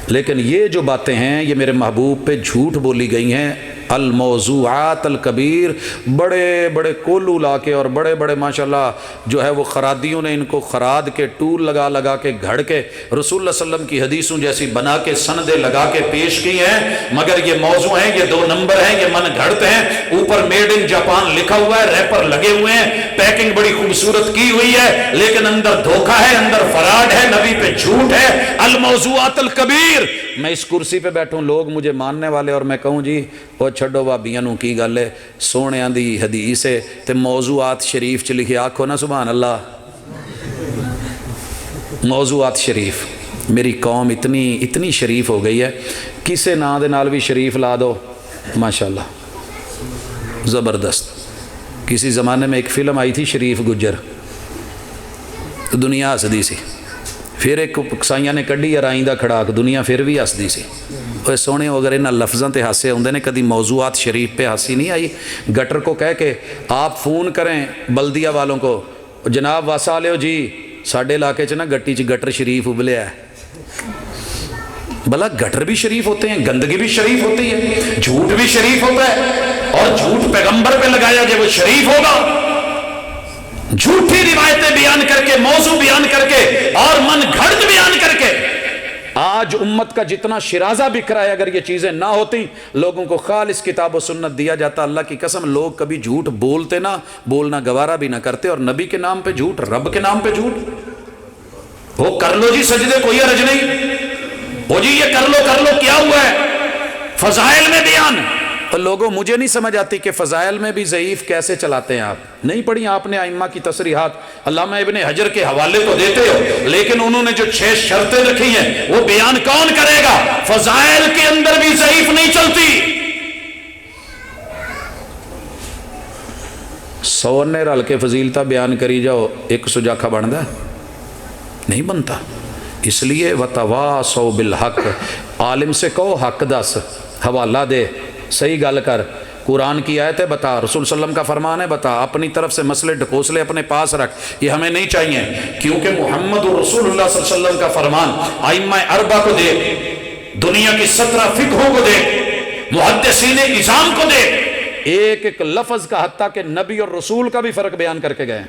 لیکن یہ جو باتیں ہیں یہ میرے محبوب پہ جھوٹ بولی گئی ہیں۔ الموضوعات الکبیر، بڑے بڑے کولو لا کے اور بڑے بڑے ماشاءاللہ جو ہے وہ خرادیوں نے ان کو خراد کے ٹول لگا لگا کے گھڑ کے رسول اللہ صلی اللہ علیہ وسلم کی حدیثوں جیسی بنا کے سندیں لگا کے پیش کی ہیں، مگر یہ موضوع ہیں، یہ 2 نمبر ہیں، یہ من گھڑت ہیں۔ اوپر میڈ ان جاپان لکھا ہوا ہے، ریپر لگے ہوئے ہیں، پیکنگ بڑی خوبصورت کی ہوئی ہے، لیکن اندر دھوکہ ہے، اندر فراڈ ہے، نبی پہ جھوٹ ہے۔ الموضوعات الکبیر، میں اس کرسی پہ بیٹھوں، لوگ مجھے ماننے والے، اور میں کہوں جی وہ چھڈو بھابیاں نوں کی گل ہے، سونیاں دی حدیث ہے تے موضوعات شریف چ لکھے، آکھو نا سبحان اللہ۔ موضوعات شریف، میری قوم اتنی شریف ہو گئی ہے، کسے نا دے نال بھی شریف لا دو ماشاءاللہ زبردست۔ کسی زمانے میں ایک فلم آئی تھی شریف گجر، تو دنیا ہسدی سی، پھر ایک کسائیاں نے کڈی یار آئندہ کھڑاک، دنیا پھر بھی ہسدی سی۔ وہ سونے اگر انہاں لفظاں تے ہاسے ہوندے نے، کدی موضوعات شریف پہ ہنسی نہیں آئی؟ گٹر کو کہہ کے آپ فون کریں بلدیہ والوں کو، جناب واسا لیو جی ساڈے علاقے چ نا گٹی چ گٹر شریف ابلیا ہے۔ بھلا گٹر بھی شریف ہوتے ہیں، گندگی بھی شریف ہوتی ہے، جھوٹ بھی شریف ہوتا ہے، اور جھوٹ پیغمبر پہ لگایا جائے وہ شریف ہوگا؟ جھوٹی روایتیں بیان کر کے، موضوع بیان کر کے اور من گھڑت بیان کر کے آج امت کا جتنا شرازہ بکھ رہا ہے، اگر یہ چیزیں نہ ہوتی، لوگوں کو خالص کتاب و سنت دیا جاتا، اللہ کی قسم لوگ کبھی جھوٹ بولتے نہ، بولنا گوارا بھی نہ کرتے، اور نبی کے نام پہ جھوٹ، رب کے نام پہ جھوٹ، وہ کر لو جی سجدے، کوئی حرج نہیں، وہ جی یہ کر لو کیا ہوا ہے؟ فضائل میں بیان. تو لوگوں مجھے نہیں سمجھ آتی کہ فضائل میں بھی ضعیف کیسے چلاتے ہیں آپ. نہیں پڑھی آپ نے ائمہ کی تصریحات؟ علامہ ابن حجر کے حوالے تو دیتے ہو، لیکن انہوں نے جو 6 شرطیں رکھی ہیں وہ بیان کون کرے گا؟ فضائل کے اندر بھی ضعیف نہیں چلتی. سونے رل کے فضیلتہ بیان کری جاؤ، ایک سجاکھا بنتا نہیں بنتا. اس لیے وتواصوا بالحق، عالم سے کہو حق دس، حوالہ دے، صحیح گل کر، قرآن کی آیت ہے بتا، رسول صلی اللہ علیہ وسلم کا فرمان ہے بتا، اپنی طرف سے مسئلے ڈھکوسلے اپنے پاس رکھ، یہ ہمیں نہیں چاہیے. کیونکہ محمد رسول اللہ صلی اللہ علیہ وسلم کا فرمان ائمہ اربعہ کو دے، دنیا کی 17 فقہوں کو دے، محدثین نظام کو دے، ایک ایک لفظ کا، حتیٰ کہ نبی اور رسول کا بھی فرق بیان کر کے گئے.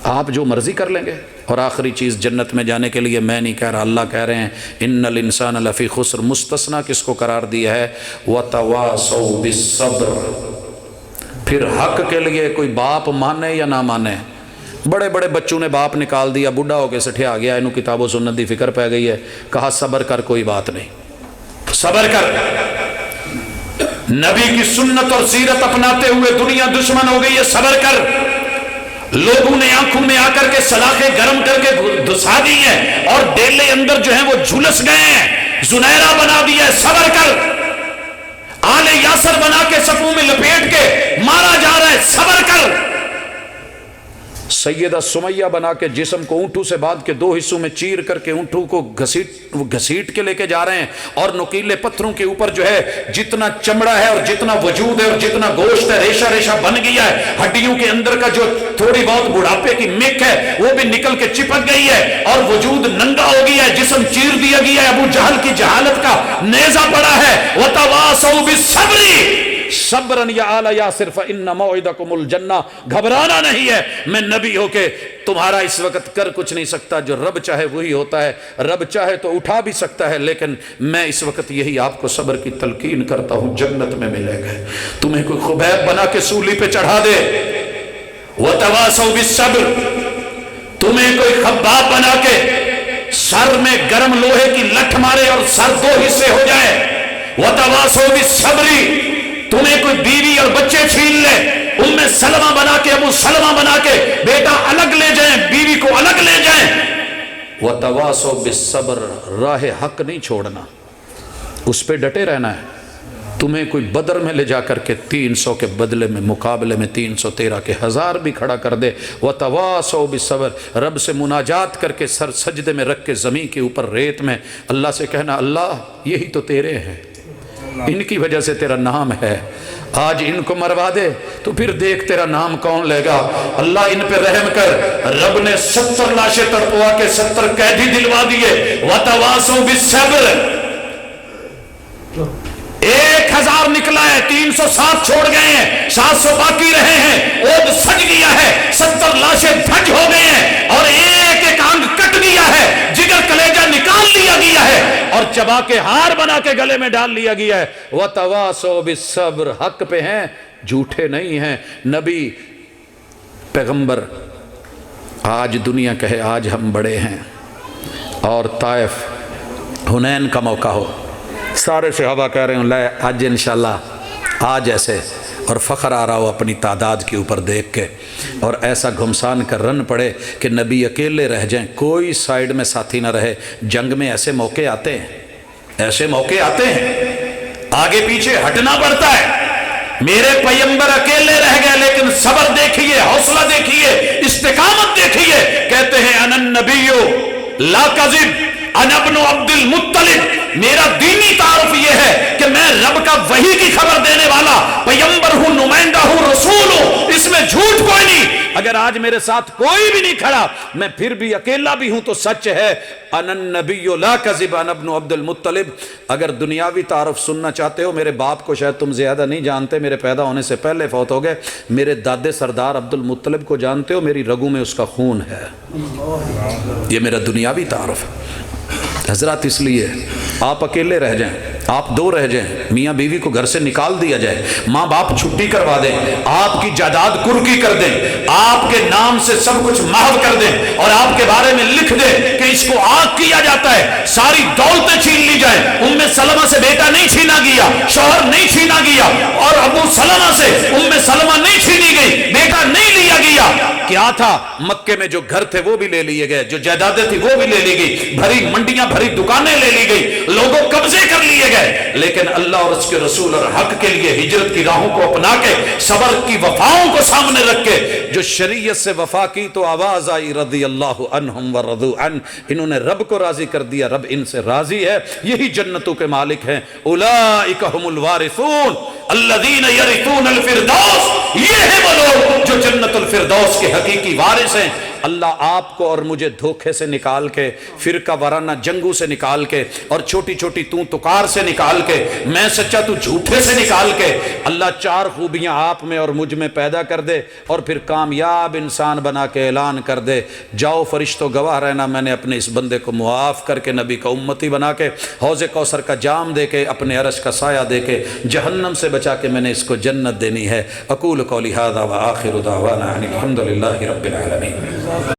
آپ جو مرضی کر لیں گے. اور آخری چیز، جنت میں جانے کے لیے میں نہیں کہہ رہا، اللہ کہہ رہے ہیں ان الانسان لفی خسر. مستثنا کس کو قرار دیا ہے؟ وتواصوا بالصبر. پھر حق کے لیے کوئی باپ مانے یا نہ مانے، بڑے بڑے بچوں نے باپ نکال دیا، بڈھا ہو کے سٹھیا آ گیا، انہوں کتاب و سنت دی فکر پہ گئی ہے، کہا صبر کر، کوئی بات نہیں، صبر کر. نبی کی سنت اور سیرت اپناتے ہوئے دنیا دشمن ہو گئی ہے، صبر کر. لوگوں نے آنکھوں میں آ کر کے سلاخیں گرم کر کے دھسا دی ہیں، اور ڈیلے اندر جو ہیں وہ جھلس گئے ہیں، زنیرہ بنا دیا ہے، صبر کر. آل یاسر بنا کے صفوں میں لپیٹ کے مارا جا رہا ہے، صبر کر. سیدہ سمیہ بنا کے جسم کو اونٹوں سے باندھ کے 2 حصوں میں چیر کر کے اونٹوں کو گھسیٹ کے لے کے جا رہے ہیں، اور نوکیلے پتھروں کے اوپر جو ہے جتنا چمڑا ہے اور جتنا وجود ہے اور جتنا گوشت ہے ریشہ ریشہ بن گیا ہے، ہڈیوں کے اندر کا جو تھوڑی بہت بڑھاپے کی مک ہے وہ بھی نکل کے چپک گئی ہے، اور وجود ننگا ہو گیا ہے، جسم چیر دیا گیا ہے، ابو جہل کی جہالت کا نیزہ پڑا ہے. وَتَوَاصَوْا بِالصَّبْرِ. صبرن یا آل یاسر فإن موعدکم الجنہ. گھبرانا نہیں ہے. میں نبی ہو کے تمہارا اس وقت کر کچھ نہیں سکتا، جو رب چاہے وہی ہوتا ہے، رب چاہے تو اٹھا بھی سکتا ہے، لیکن میں اس وقت یہی آپ کو صبر کی تلقین کرتا ہوں، جنت میں ملے گا. تمہیں کوئی خبیب بنا کے سولی پہ چڑھا دے، وتواصوا بالصبر، تمہیں کوئی خباب بنا کے سر میں گرم لوہے کی لٹھ مارے اور سر 2 حصے ہو جائے، وتواصوا بالصبر، تمہیں کوئی بیوی اور بچے چھین لے، ام سلمہ بنا کے، ابو سلمہ بنا کے بیٹا الگ لے جائیں، بیوی کو الگ لے جائیں. وتواصوا بالصبر، راہ حق نہیں چھوڑنا، اس پہ ڈٹے رہنا ہے. تمہیں کوئی بدر میں لے جا کر کے 300 کے بدلے میں، مقابلے میں 313 کے 1000 بھی کھڑا کر دے، وتواصوا بالصبر، رب سے مناجات کر کے سر سجدے میں رکھ کے زمین کے اوپر ریت میں اللہ سے کہنا اللہ یہی تو تیرے ہیں، ان کی وجہ سے تیرا نام ہے، آج ان کو مروا دے تو پھر دیکھ تیرا نام کون لے گا. اللہ ان پہ رحم کر. رب نے 70 لاشیں تڑپوا کے 70 قیدی دلوا دیے. وتواصوا بالصبر. 1000 نکلا ہے، 307 چھوڑ گئے ہیں، 700 باقی رہے ہیں، عہد سج گیا ہے، 70 لاشیں دھج ہو گئے ہیں، اور ایک ایک انگ کٹ گیا ہے، جگر کلیجہ نکال لیا گیا ہے، اور چبا کے ہار بنا کے گلے میں ڈال لیا گیا ہے. وتواصوا بالصبر، حق پہ ہیں، جھوٹے نہیں ہیں. نبی پیغمبر، آج دنیا کہے آج ہم بڑے ہیں، اور طائف حنین کا موقع ہو، سارے صحابہ کہہ رہے ہوں لے آج انشاءاللہ آج ایسے، اور فخر آ رہا ہو اپنی تعداد کے اوپر دیکھ کے، اور ایسا گھمسان کر رن پڑے کہ نبی اکیلے رہ جائیں، کوئی سائیڈ میں ساتھی نہ رہے. جنگ میں ایسے موقع آتے ہیں، ایسے موقع آتے ہیں، آگے پیچھے ہٹنا پڑتا ہے. میرے پیغمبر اکیلے رہ گئے، لیکن صبر دیکھیے، حوصلہ دیکھیے، استقامت دیکھیے. کہتے ہیں انا النبی لا کذب، انا ابن عبد المطلب، میرا دینی تعارف یہ ہے کہ میں رب کا وحی کی خبر دینے والا پیغمبر ہوں، نمائندہ ہوں، رسول ہوں، اس میں جھوٹ کوئی نہیں۔ اگر آج میرے ساتھ کوئی بھی نہیں کھڑا، میں پھر بھی اکیلا بھی ہوں تو سچ ہے، انا النبی لا کذب، انا ابن عبد المطلب۔ اگر دنیاوی تعارف سننا چاہتے ہو، میرے باپ کو شاید تم زیادہ نہیں جانتے، میرے پیدا ہونے سے پہلے فوت ہو گئے۔ میرے دادے سردار عبد المطلب کو جانتے ہو، میری رگوں میں اس کا خون ہے۔ یہ میرا دنیاوی تعارف ہے۔ حضرات اس لیے آپ اکیلے رہ جائیں، آپ دو رہ جائیں، میاں بیوی کو گھر سے نکال دیا جائے، ماں باپ چھٹی کروا دیں، آپ کی جائیداد کرکی کر دیں، آپ کے نام سے سب کچھ محو کر دیں اور آپ کے بارے میں لکھ دیں کہ اس کو آگ کیا جاتا ہے، ساری دولتیں چھین لی جائیں۔ ام سلمہ سے بیٹا نہیں چھینا گیا، شوہر نہیں چھینا گیا، اور ابو سلمہ سے ام سلمہ نہیں چھینی گئی، بیٹا نہیں لیا گیا۔ کیا تھا؟ مکے میں جو گھر تھے وہ بھی لے لیے گئے، جو جائیدادیں تھی وہ بھی لے لی گئی، بھری منڈیاں بھری دکانیں لے لی گئی، لوگوں قبضے کر لیے گئے۔ لیکن اللہ اور اس کے رسول اور حق کے لیے ہجرت کی راہوں کو اپنا کے، صبر کی وفاؤں کو سامنے رکھ کے جو شریعت سے وفا کی تو آواز آئی رضی اللہ عنہم ورضوا عنہ، انہوں نے رب کو راضی کر دیا، رب ان سے راضی ہے، یہی جنتوں کے مالک ہیں۔ اولئک هم الوارثون الذین یرثون الفردوس، یہ ہیں وہ لوگ جو جنت الفردوس کے حقیقی وارث ہیں۔ اللہ آپ کو اور مجھے دھوکے سے نکال کے، فرقہ وارانہ جنگوں سے نکال کے، اور چھوٹی چھوٹی تو تکار سے نکال کے، میں سچا تو جھوٹے سے نکال کے، اللہ چار خوبیاں آپ میں اور مجھ میں پیدا کر دے، اور پھر کامیاب انسان بنا کے اعلان کر دے، جاؤ فرشتوں گواہ رہنا، میں نے اپنے اس بندے کو معاف کر کے نبی کا امتی بنا کے، حوض کوثر کا جام دے کے، اپنے عرش کا سایہ دے کے، جہنم سے بچا کے میں نے اس کو جنت دینی ہے۔ اقول قولی ھذا وآخر دعوانا ان الحمد للہ رب العالمین۔